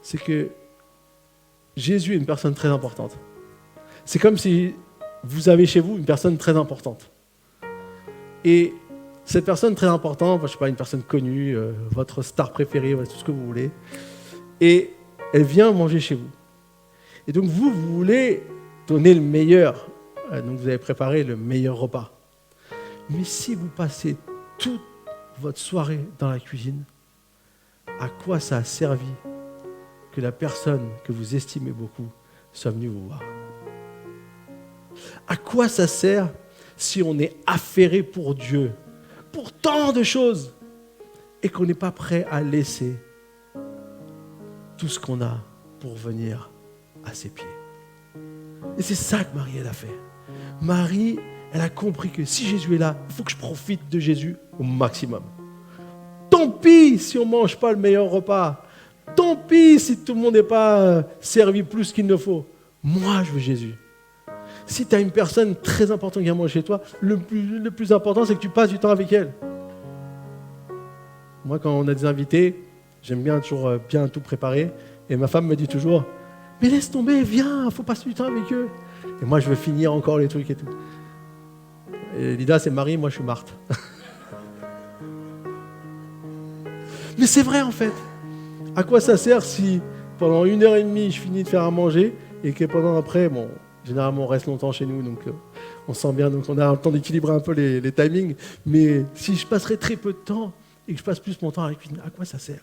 [SPEAKER 1] c'est que Jésus est une personne très importante. C'est comme si vous avez chez vous une personne très importante. Et cette personne très importante, je ne sais pas, une personne connue, votre star préférée, tout ce que vous voulez, et elle vient manger chez vous. Et donc vous voulez donner le meilleur. Donc vous avez préparé le meilleur repas. Mais si vous passez toute votre soirée dans la cuisine, à quoi ça a servi que la personne que vous estimez beaucoup soit venue vous voir? À quoi ça sert si on est affairé pour Dieu, pour tant de choses, et qu'on n'est pas prêt à laisser tout ce qu'on a pour venir à ses pieds? Et c'est ça que Marie, elle a fait. Marie, Elle a compris que si Jésus est là, il faut que je profite de Jésus au maximum. Tant pis si on ne mange pas le meilleur repas. Tant pis si tout le monde n'est pas servi plus qu'il ne faut. Moi, je veux Jésus. Si tu as une personne très importante qui vient manger chez toi, le plus important, c'est que tu passes du temps avec elle. Moi, quand on a des invités, j'aime bien toujours bien tout préparer. Et ma femme me dit toujours, mais laisse tomber, viens, il faut passer du temps avec eux. Et moi, je veux finir encore les trucs et tout. Et Lida, c'est Marie, moi, je suis Marthe. Mais c'est vrai, en fait. À quoi ça sert si pendant 1h30, je finis de faire à manger et que pendant après, bon, généralement, on reste longtemps chez nous, donc on sent bien, donc on a le temps d'équilibrer un peu les timings. Mais si je passerai très peu de temps et que je passe plus mon temps avec lui, à quoi ça sert?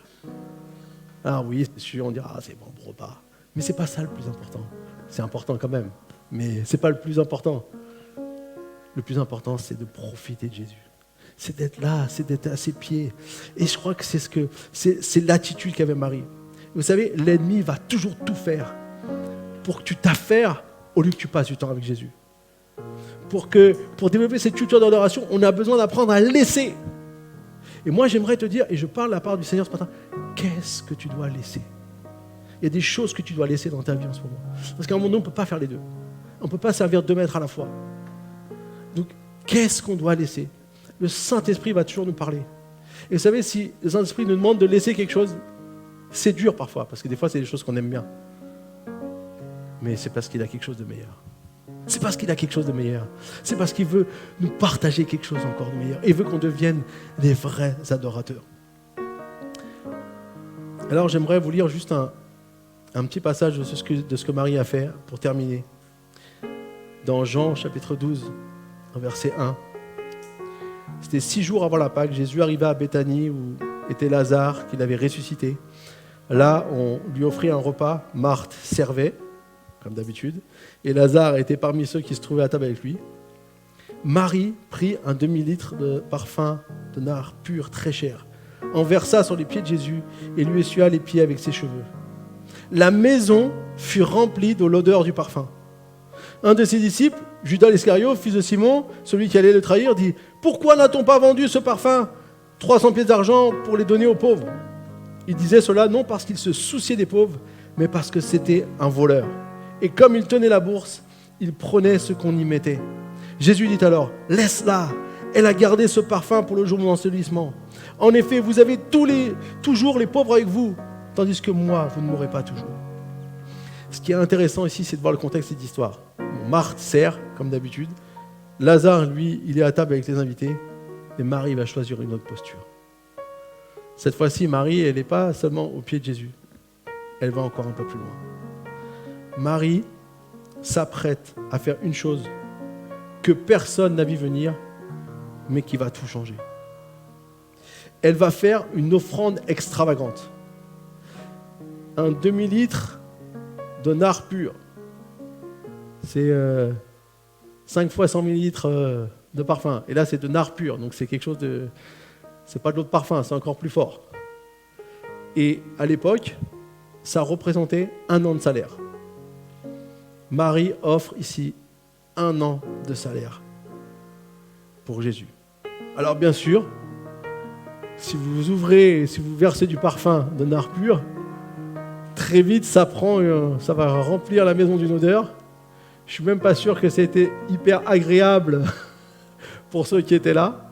[SPEAKER 1] Ah oui, c'est sûr, on dira, c'est bon repas. Mais c'est pas ça le plus important. C'est important quand même, mais c'est pas le plus important. Le plus important, c'est de profiter de Jésus. C'est d'être là, c'est d'être à ses pieds. Et je crois que c'est l'attitude qu'avait Marie. Vous savez, l'ennemi va toujours tout faire pour que tu t'affaires au lieu que tu passes du temps avec Jésus. Pour développer cette culture d'adoration, on a besoin d'apprendre à laisser. Et moi, j'aimerais te dire, et je parle de la part du Seigneur ce matin, qu'est-ce que tu dois laisser? Il y a des choses que tu dois laisser dans ta vie en ce moment. Parce qu'à un moment donné, on ne peut pas faire les deux. On ne peut pas servir 2 maîtres à la fois. Donc, qu'est-ce qu'on doit laisser? Le Saint-Esprit va toujours nous parler. Et vous savez, si le Saint-Esprit nous demande de laisser quelque chose, c'est dur parfois, parce que des fois, c'est des choses qu'on aime bien. Mais c'est parce qu'il a quelque chose de meilleur. C'est parce qu'il a quelque chose de meilleur. C'est parce qu'il veut nous partager quelque chose encore de meilleur. Et il veut qu'on devienne des vrais adorateurs. Alors, j'aimerais vous lire juste un petit passage de ce que Marie a fait pour terminer. Dans Jean, chapitre 12, verset 1. C'était 6 jours avant la Pâque. Jésus arriva à Béthanie où était Lazare, qu'il avait ressuscité. Là, on lui offrit un repas. Marthe servait, comme d'habitude. Et Lazare était parmi ceux qui se trouvaient à table avec lui. Marie prit un demi-litre de parfum de nard pur, très cher, en versa sur les pieds de Jésus et lui essuya les pieds avec ses cheveux. La maison fut remplie de l'odeur du parfum. Un de ses disciples, Judas l'Iscariote, fils de Simon, celui qui allait le trahir, dit « Pourquoi n'a-t-on pas vendu ce parfum 300 pièces d'argent pour les donner aux pauvres ?» Il disait cela non parce qu'il se souciait des pauvres, mais parce que c'était un voleur. Et comme il tenait la bourse, il prenait ce qu'on y mettait. Jésus dit alors « Laisse-la, elle a gardé ce parfum pour le jour de mon ensevelissement. En effet, vous avez toujours les pauvres avec vous, tandis que moi, vous ne m'aurez pas toujours. » Ce qui est intéressant ici, c'est de voir le contexte de cette histoire. Marthe sert, comme d'habitude. Lazare, lui, il est à table avec les invités. Et Marie va choisir une autre posture. Cette fois-ci, Marie, elle n'est pas seulement au pied de Jésus. Elle va encore un peu plus loin. Marie s'apprête à faire une chose que personne n'a vu venir, mais qui va tout changer. Elle va faire une offrande extravagante. Un demi-litre de nard pur. C'est 5 fois 100 millilitres de parfum. Et là, c'est de nard pur. Donc, c'est quelque chose de... C'est pas de l'eau de parfum, c'est encore plus fort. Et à l'époque, ça représentait 1 an de salaire. Marie offre ici 1 an de salaire pour Jésus. Alors, bien sûr, si vous ouvrez, si vous versez du parfum de nard pur, très vite, ça va remplir la maison d'une odeur. Je ne suis même pas sûr que c'était hyper agréable pour ceux qui étaient là.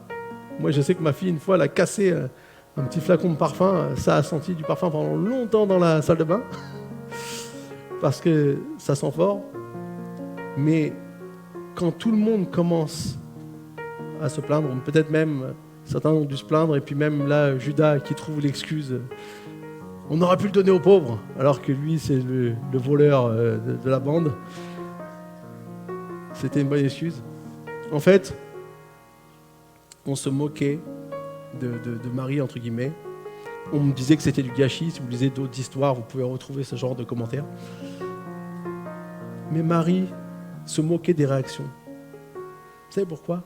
[SPEAKER 1] Moi, je sais que ma fille, une fois, elle a cassé un petit flacon de parfum. Ça a senti du parfum pendant longtemps dans la salle de bain. Parce que ça sent fort. Mais quand tout le monde commence à se plaindre, peut-être même certains ont dû se plaindre, et puis même là, Judas qui trouve l'excuse... On aurait pu le donner aux pauvres, alors que lui, c'est le voleur de la bande. C'était une bonne excuse. En fait, on se moquait de Marie, entre guillemets. On me disait que c'était du gâchis. Si vous lisez d'autres histoires, vous pouvez retrouver ce genre de commentaires. Mais Marie se moquait des réactions. Vous savez pourquoi?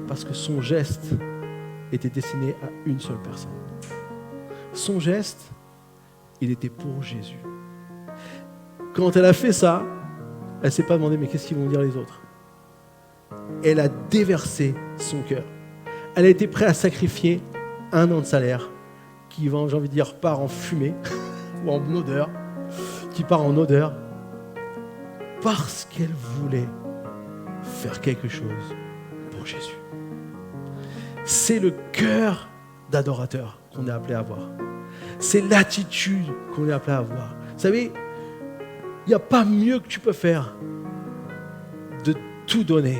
[SPEAKER 1] Parce que son geste était destiné à une seule personne. Son geste, il était pour Jésus. Quand elle a fait ça, elle ne s'est pas demandé, mais qu'est-ce qu'ils vont dire les autres? elle a déversé son cœur. Elle a été prête à sacrifier 1 an de salaire qui, j'ai envie de dire, part en fumée ou en odeur, qui part en odeur parce qu'elle voulait faire quelque chose pour Jésus. C'est le cœur d'adorateur qu'on est appelé à avoir. C'est l'attitude qu'on est appelé à avoir. Vous savez, il n'y a pas mieux que tu peux faire de tout donner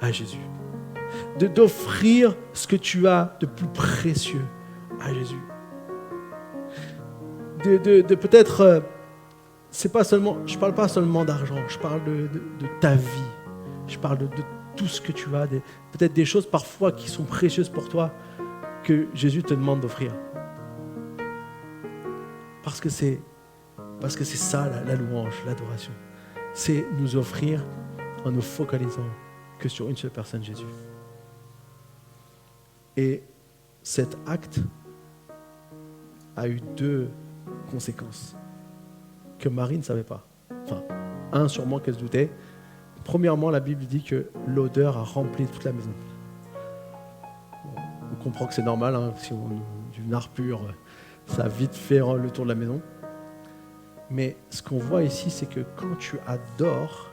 [SPEAKER 1] à Jésus. D'offrir ce que tu as de plus précieux à Jésus. De peut-être, c'est pas seulement, je ne parle pas seulement d'argent, je parle de ta vie. Je parle de tout ce que tu as, peut-être des choses parfois qui sont précieuses pour toi que Jésus te demande d'offrir. Parce que c'est ça la louange, l'adoration. C'est nous offrir en nous focalisant que sur une seule personne, Jésus. Et cet acte a eu 2 conséquences que Marie ne savait pas. Enfin, sûrement qu'elle se doutait. Premièrement, la Bible dit que l'odeur a rempli toute la maison. On comprend que c'est normal, si on du nard pur, ça a vite fait le tour de la maison. Mais ce qu'on voit ici, c'est que quand tu adores,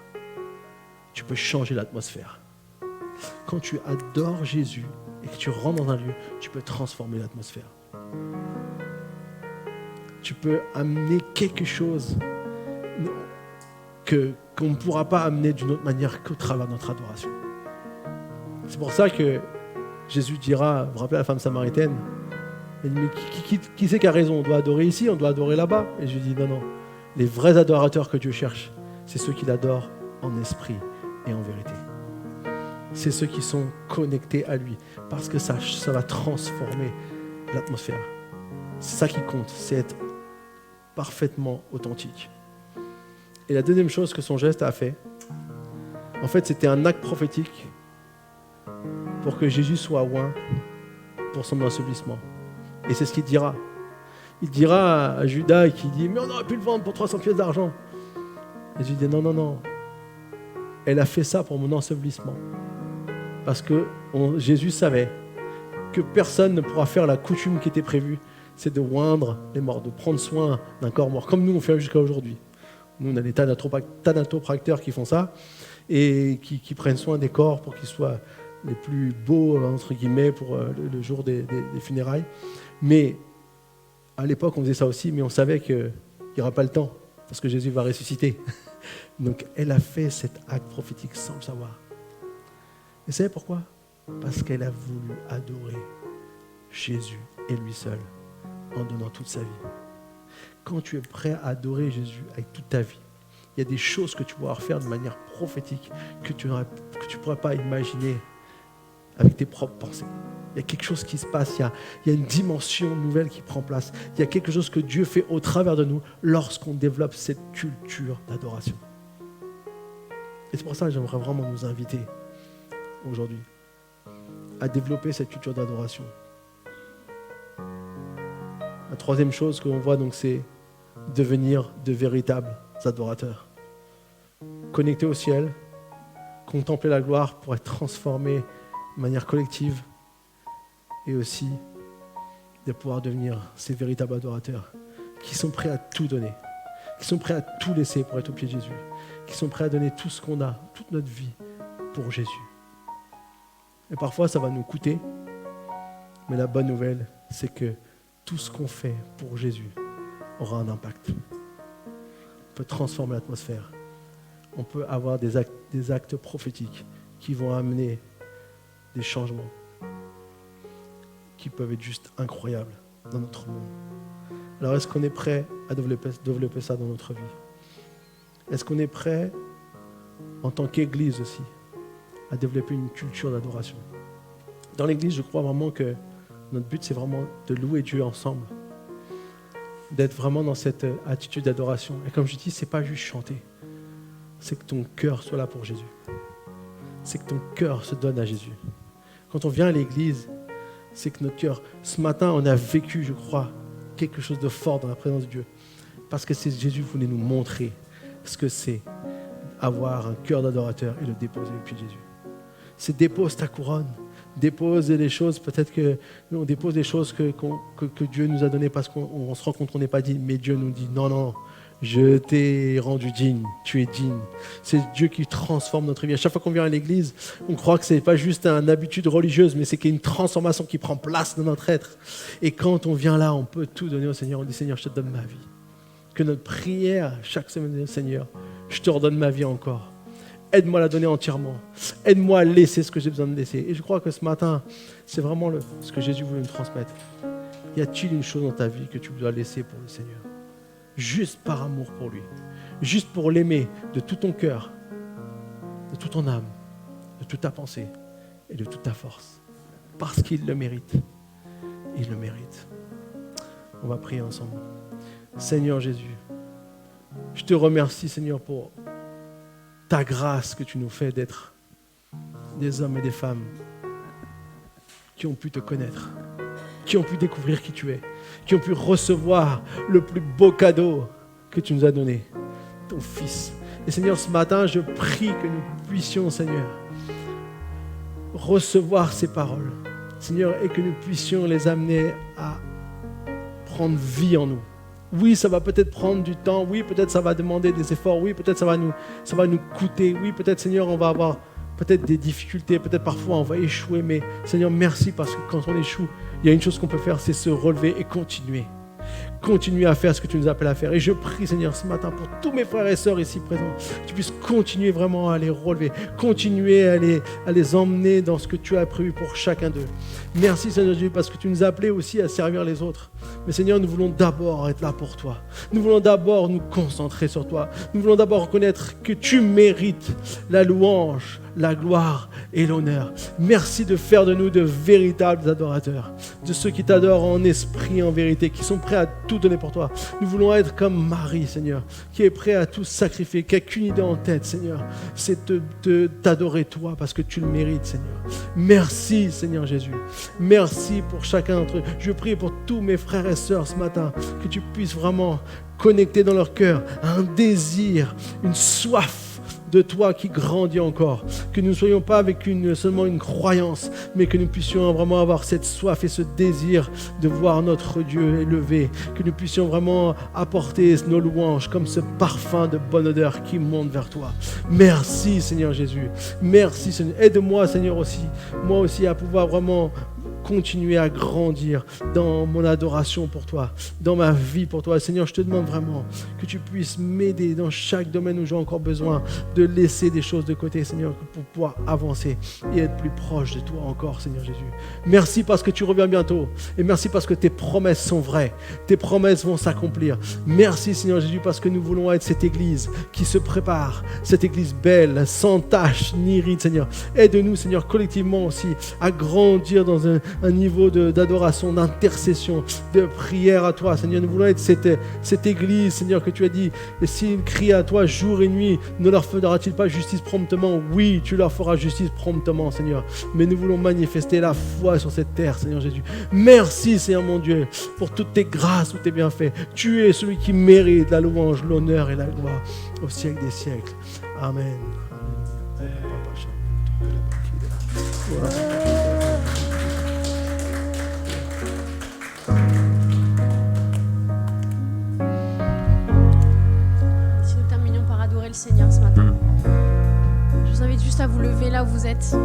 [SPEAKER 1] tu peux changer l'atmosphère. Quand tu adores Jésus et que tu rentres dans un lieu, tu peux transformer l'atmosphère. Tu peux amener quelque chose qu'on ne pourra pas amener d'une autre manière qu'au travers de notre adoration. C'est pour ça que Jésus dira, vous vous rappelez la femme samaritaine, elle dit, mais qui c'est qui a raison? On doit adorer ici, on doit adorer là-bas. Et je lui dis, non, les vrais adorateurs que Dieu cherche, c'est ceux qui l'adorent en esprit et en vérité. C'est ceux qui sont connectés à lui, parce que ça va transformer l'atmosphère. C'est ça qui compte, c'est être parfaitement authentique. Et la deuxième chose que son geste a fait, en fait, c'était un acte prophétique pour que Jésus soit oint pour son ensevelissement. Et c'est ce qu'il dira. Il dira à Judas qui dit « Mais on aurait pu le vendre pour 300 pièces d'argent. » Et Jésus dit « Non. Elle a fait ça pour mon ensevelissement. » Parce que Jésus savait que personne ne pourra faire la coutume qui était prévue, c'est de oindre les morts, de prendre soin d'un corps mort, comme nous on fait jusqu'à aujourd'hui. Nous, on a des thanatopracteurs qui font ça et qui prennent soin des corps pour qu'ils soient les plus beaux, entre guillemets, pour le jour des funérailles. Mais à l'époque, on faisait ça aussi, mais on savait qu'il n'y aura pas le temps, parce que Jésus va ressusciter. Donc, elle a fait cet acte prophétique sans le savoir. Et vous savez pourquoi? Parce qu'elle a voulu adorer Jésus et lui seul, en donnant toute sa vie. Quand tu es prêt à adorer Jésus avec toute ta vie, il y a des choses que tu pourras faire de manière prophétique que tu ne pourras pas imaginer avec tes propres pensées. Il y a quelque chose qui se passe, il y a une dimension nouvelle qui prend place. Il y a quelque chose que Dieu fait au travers de nous lorsqu'on développe cette culture d'adoration. Et c'est pour ça que j'aimerais vraiment nous inviter aujourd'hui à développer cette culture d'adoration. La troisième chose que l'on voit, donc, c'est devenir de véritables adorateurs. Connectés au ciel, contempler la gloire pour être transformés de manière collective et aussi de pouvoir devenir ces véritables adorateurs qui sont prêts à tout donner, qui sont prêts à tout laisser pour être au pied de Jésus, qui sont prêts à donner tout ce qu'on a, toute notre vie pour Jésus. Et parfois, ça va nous coûter, mais la bonne nouvelle, c'est que tout ce qu'on fait pour Jésus aura un impact. On peut transformer l'atmosphère. On peut avoir des actes prophétiques qui vont amener des changements qui peuvent être juste incroyables dans notre monde. Alors, est-ce qu'on est prêt à développer ça dans notre vie? Est-ce qu'on est prêt, en tant qu'Église aussi, à développer une culture d'adoration? Dans l'Église, je crois vraiment que notre but, c'est vraiment de louer Dieu ensemble, d'être vraiment dans cette attitude d'adoration. Et comme je dis, c'est pas juste chanter, c'est que ton cœur soit là pour Jésus. C'est que ton cœur se donne à Jésus. Quand on vient à l'Église, c'est que notre cœur, ce matin, on a vécu, je crois, quelque chose de fort dans la présence de Dieu. Parce que Jésus voulait nous montrer ce que c'est avoir un cœur d'adorateur et le déposer au pied de Jésus. c'est dépose ta couronne. Dépose les choses, peut-être que on dépose des choses que Dieu nous a données parce qu'on se rend compte qu'on n'est pas digne. Mais Dieu nous dit, non, non, je t'ai rendu digne, tu es digne. C'est Dieu qui transforme notre vie. À chaque fois qu'on vient à l'église, on croit que ce n'est pas juste une habitude religieuse, mais c'est qu'il y a une transformation qui prend place dans notre être. Et quand on vient là, on peut tout donner au Seigneur. On dit, Seigneur, je te donne ma vie. Que notre prière, chaque semaine, Seigneur, je te redonne ma vie encore. Aide-moi à la donner entièrement. Aide-moi à laisser ce que j'ai besoin de laisser. Et je crois que ce matin, c'est vraiment ce que Jésus voulait nous transmettre. Y a-t-il une chose dans ta vie que tu dois laisser pour le Seigneur? Juste par amour pour lui. Juste pour l'aimer de tout ton cœur, de toute ton âme, de toute ta pensée et de toute ta force. Parce qu'il le mérite. Il le mérite. On va prier ensemble. Seigneur Jésus, je te remercie, Seigneur, pour ta grâce que tu nous fais d'être des hommes et des femmes qui ont pu te connaître, qui ont pu découvrir qui tu es, qui ont pu recevoir le plus beau cadeau que tu nous as donné, ton Fils. Et Seigneur, ce matin, je prie que nous puissions, Seigneur, recevoir ces paroles, Seigneur, et que nous puissions les amener à prendre vie en nous. Oui, ça va peut-être prendre du temps. Oui, peut-être ça va demander des efforts. Oui, peut-être ça va nous coûter. Oui, peut-être, Seigneur, on va avoir peut-être des difficultés. Peut-être parfois on va échouer. Mais Seigneur, merci parce que quand on échoue, il y a une chose qu'on peut faire, c'est se relever et continuer. Continuer à faire ce que tu nous appelles à faire. Et je prie, Seigneur, ce matin pour tous mes frères et sœurs ici présents, que tu puisses continuer vraiment à les relever, continuer à les emmener dans ce que tu as prévu pour chacun d'eux. Merci, Seigneur Jésus, parce que tu nous as appelés aussi à servir les autres. Mais Seigneur, nous voulons d'abord être là pour toi. Nous voulons d'abord nous concentrer sur toi. Nous voulons d'abord reconnaître que tu mérites la louange, la gloire et l'honneur. Merci de faire de nous de véritables adorateurs, de ceux qui t'adorent en esprit et en vérité, qui sont prêts à tout donner pour toi. Nous voulons être comme Marie, Seigneur, qui est prêt à tout sacrifier, qui n'a qu'une idée en tête, Seigneur, c'est t'adorer toi parce que tu le mérites, Seigneur. Merci, Seigneur Jésus. Merci pour chacun d'entre eux. Je prie pour tous mes frères et sœurs ce matin, que tu puisses vraiment connecter dans leur cœur un désir, une soif de toi qui grandit encore, que nous ne soyons pas avec seulement une croyance, mais que nous puissions vraiment avoir cette soif et ce désir de voir notre Dieu élevé, que nous puissions vraiment apporter nos louanges comme ce parfum de bonne odeur qui monte vers toi. Merci Seigneur Jésus, merci Seigneur. Aide-moi Seigneur aussi, moi aussi à pouvoir vraiment continuer à grandir dans mon adoration pour toi, dans ma vie pour toi. Seigneur, je te demande vraiment que tu puisses m'aider dans chaque domaine où j'ai encore besoin de laisser des choses de côté, Seigneur, pour pouvoir avancer et être plus proche de toi encore, Seigneur Jésus. Merci parce que tu reviens bientôt et merci parce que tes promesses sont vraies. Tes promesses vont s'accomplir. Merci, Seigneur Jésus, parce que nous voulons être cette église qui se prépare, cette église belle, sans tache ni ride, Seigneur. Aide-nous, Seigneur, collectivement aussi à grandir dans un niveau d'adoration, d'intercession, de prière à toi, Seigneur. Nous voulons être cette église, Seigneur, que tu as dit, et s'ils crient à toi jour et nuit, ne leur fera-t-il pas justice promptement? Oui, tu leur feras justice promptement, Seigneur. Mais nous voulons manifester la foi sur cette terre, Seigneur Jésus. Merci, Seigneur mon Dieu, pour toutes tes grâces, tous tes bienfaits. Tu es celui qui mérite la louange, l'honneur et la gloire au siècle des siècles. Amen.
[SPEAKER 2] Si nous terminons par adorer le Seigneur ce matin, je vous invite juste à vous lever là où vous êtes.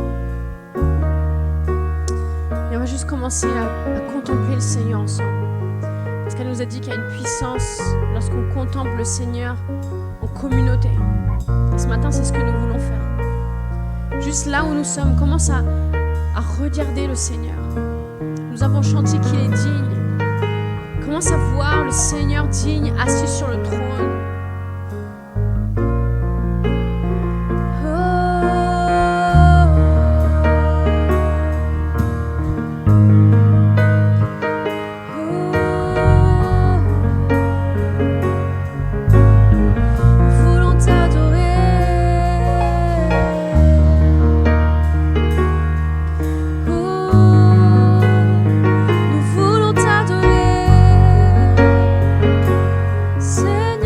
[SPEAKER 2] Et on va juste commencer à contempler le Seigneur ensemble. Parce qu'elle nous a dit qu'il y a une puissance lorsqu'on contemple le Seigneur en communauté. Et ce matin, c'est ce que nous voulons faire. Juste là où nous sommes, commence à regarder le Seigneur. Nous avons chanté qu'il est digne. Commence à voir le Seigneur digne assis sur le trône.
[SPEAKER 3] Seigneur.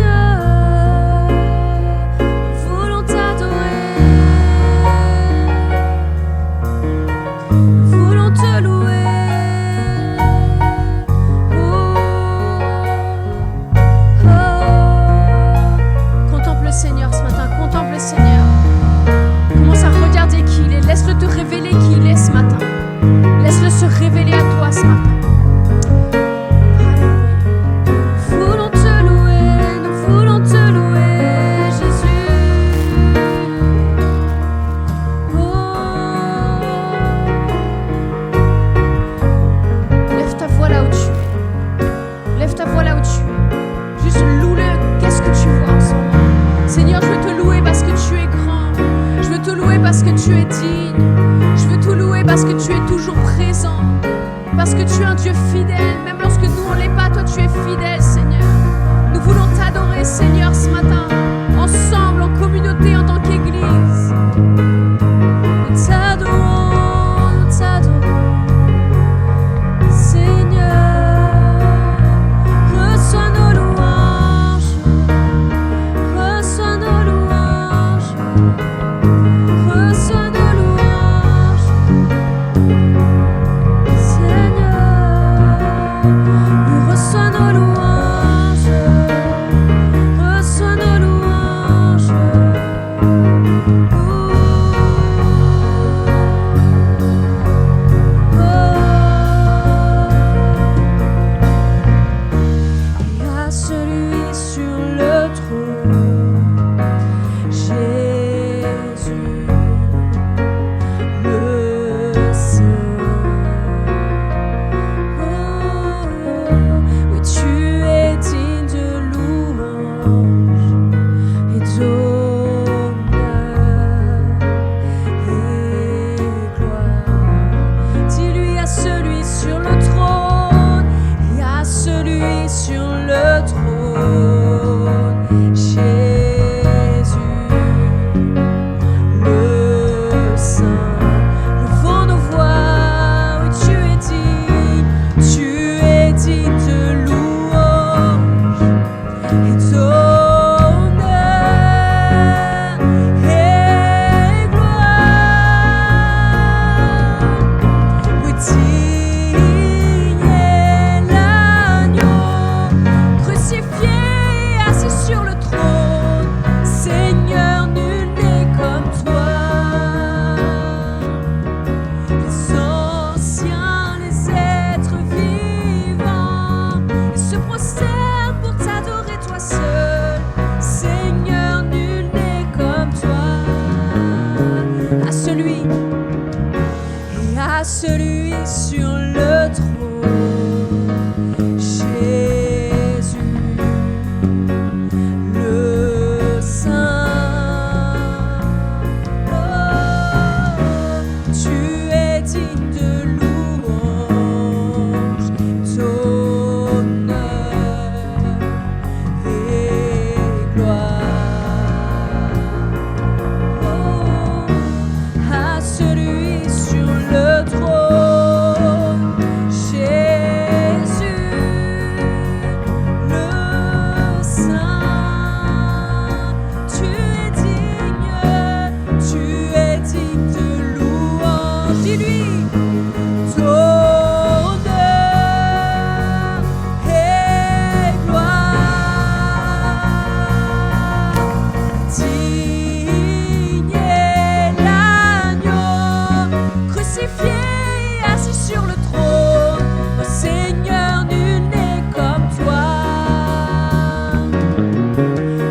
[SPEAKER 2] toujours présent. Parce que tu es un Dieu fidèle. Même lorsque nous, on ne l'est pas, toi, tu es fidèle, Seigneur. Nous voulons t'adorer, Seigneur, ce matin. Ensemble, en communauté, en tant qu'Église. Nous t'adorons, nous t'adorons. Seigneur, reçois nos louanges. Reçois nos louanges. Reçois nos louanges. Seigneur, oui, reçois nos louanges. Reçois nos louanges. Et à celui sur le trône, Jésus, le Saint. Oui, tu es digne de louange et d'honneur et gloire. Dis-lui à celui sur le trône et à celui sur le trône, Jésus, le Saint. Levons nos voix, oui, tu es digne de louange et d'honneur et gloire. Oui, digne est l'agneau crucifié et assis sur le trône. Seigneur, nul n'est comme toi. Les anciens, les êtres vivants, ils se prosternent pour t'adorer toi seul. Seigneur, nul n'est comme toi. À celui et à celui sur le trône, Jésus, le Saint. Oh, tu es digne de louange, d'honneur et gloire. Oh, à celui sur le trône, Jésus, le Saint. Tu es digne de louange. Dis-lui, d'honneur et gloire. Digne est l'agneau crucifié et assis sur le trône. Oh Seigneur, nul n'est comme toi.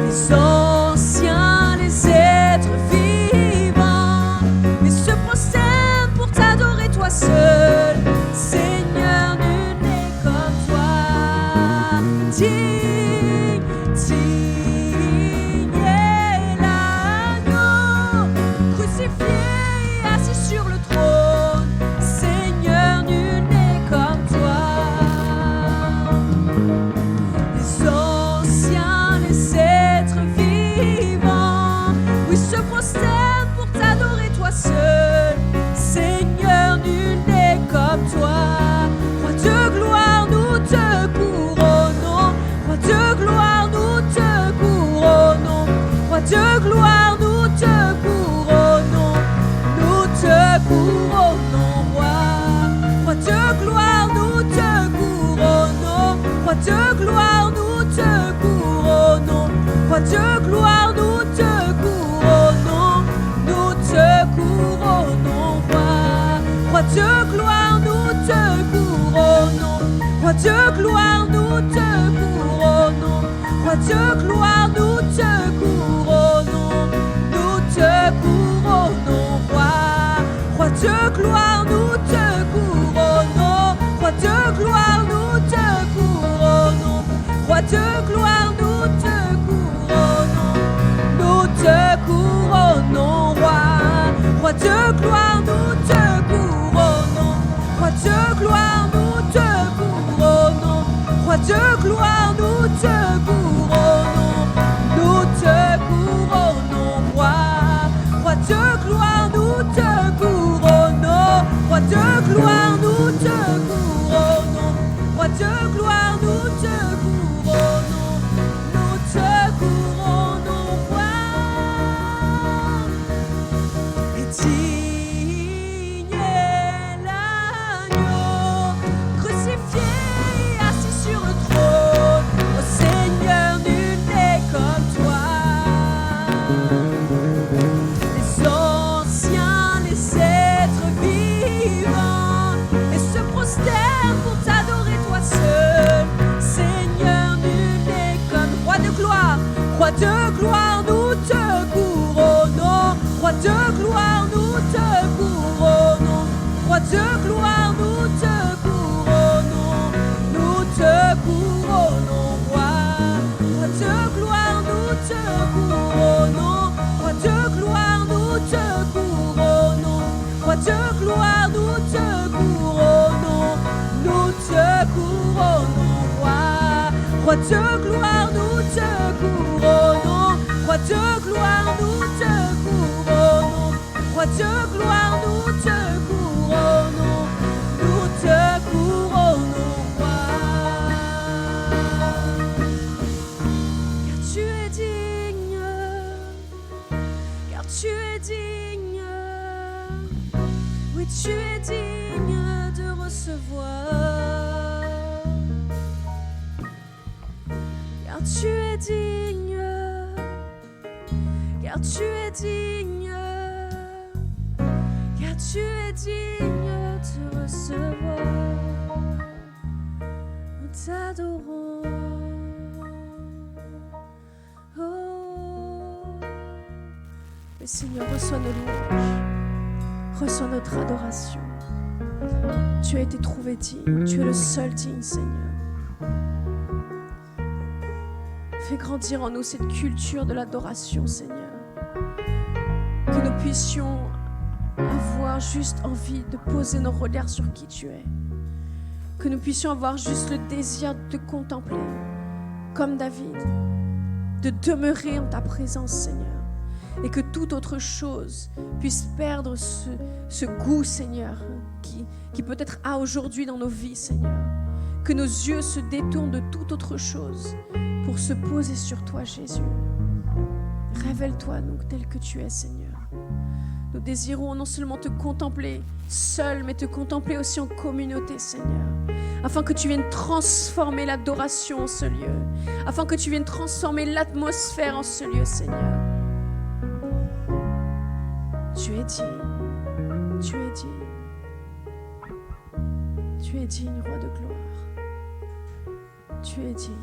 [SPEAKER 2] Les anciens, les êtres vivants, ils se prosternent pour t'adorer toi seul. Seigneur, nul n'est comme toi. Digne est l'agneau crucifié et assis sur le trône. Seigneur, nul n'est comme toi. Les anciens, les êtres vivants, oui, se prosternent pour t'adorer toi seul. Seigneur, nul n'est comme toi. Roi de gloire, nous te couronnons. Roi de gloire, nous te couronnons. Roi de gloire, nous te couronnons. Nous te couronnons, roi. Roi de gloire, nous te couronnons. Roi de gloire, nous te couronnons. Roi de gloire, nous te couronnons. Nous te couronnons, roi. Roi de gloire, nous te couronnons. Roi de gloire, nous te couronnons. Roi de gloire, nous te couronnons. Nous te couronnons, roi. Roi de gloire, nous te couronnons. Roi de gloire, nous te couronnons. Roi de gloire, nous te couronnons. Nous te couronnons, roi. Roi de gloire, nous te couronnons. de gloire, nous te couronnons. Roi de gloire, nous te couronnons. Nous te couronnons, roi. Roi de gloire, nous te couronnons. Roi de gloire, nous te couronnons. Roi de gloire, nous te couronnons. Nous te couronnons, roi. Et digne est l'agneau, crucifié et assis sur le trône. Ô Seigneur, nul n'est comme toi. Les anciens, les êtres vivants, et se prosternent pour t'adorer toi seul. Seigneur, nul n'est comme roi de gloire. Roi de gloire, nous te couronnons. Roi de gloire, nous te couronnons. Roi de gloire, nous te couronnons. Nous te couronnons, roi. Roi de gloire, nous te couronnons. Roi de gloire, nous te couronnons. Roi de gloire, nous te couronnons. Nous te couronnons, roi. Roi de gloire, nous te couronnons. Roi de gloire, nous te couronnons. Roi de gloire, nous te couronnons. Nous te couronnons, roi. Car tu es digne, car tu es digne. Oui, tu es digne de recevoir. Car tu es digne, car tu es digne, car tu es digne de recevoir. Nous t'adorons. Oh. Mais Seigneur, reçois nos louanges, reçois notre adoration. Tu as été trouvé digne, tu es le seul digne, Seigneur. Fais grandir en nous cette culture de l'adoration, Seigneur. Que nous puissions avoir juste envie de poser nos regards sur qui tu es. Que nous puissions avoir juste le désir de te contempler, comme David, de demeurer en ta présence, Seigneur. Et que toute autre chose puisse perdre ce goût, Seigneur, qui peut-être a aujourd'hui dans nos vies, Seigneur. Que nos yeux se détournent de toute autre chose pour se poser sur toi, Jésus. Révèle-toi, nous, tel que tu es, Seigneur. Nous désirons non seulement te contempler seul, mais te contempler aussi en communauté, Seigneur. Afin que tu viennes transformer l'adoration en ce lieu. Afin que tu viennes transformer l'atmosphère en ce lieu, Seigneur. Tu es digne. Tu es digne. Tu es digne, roi de gloire. Tu es digne.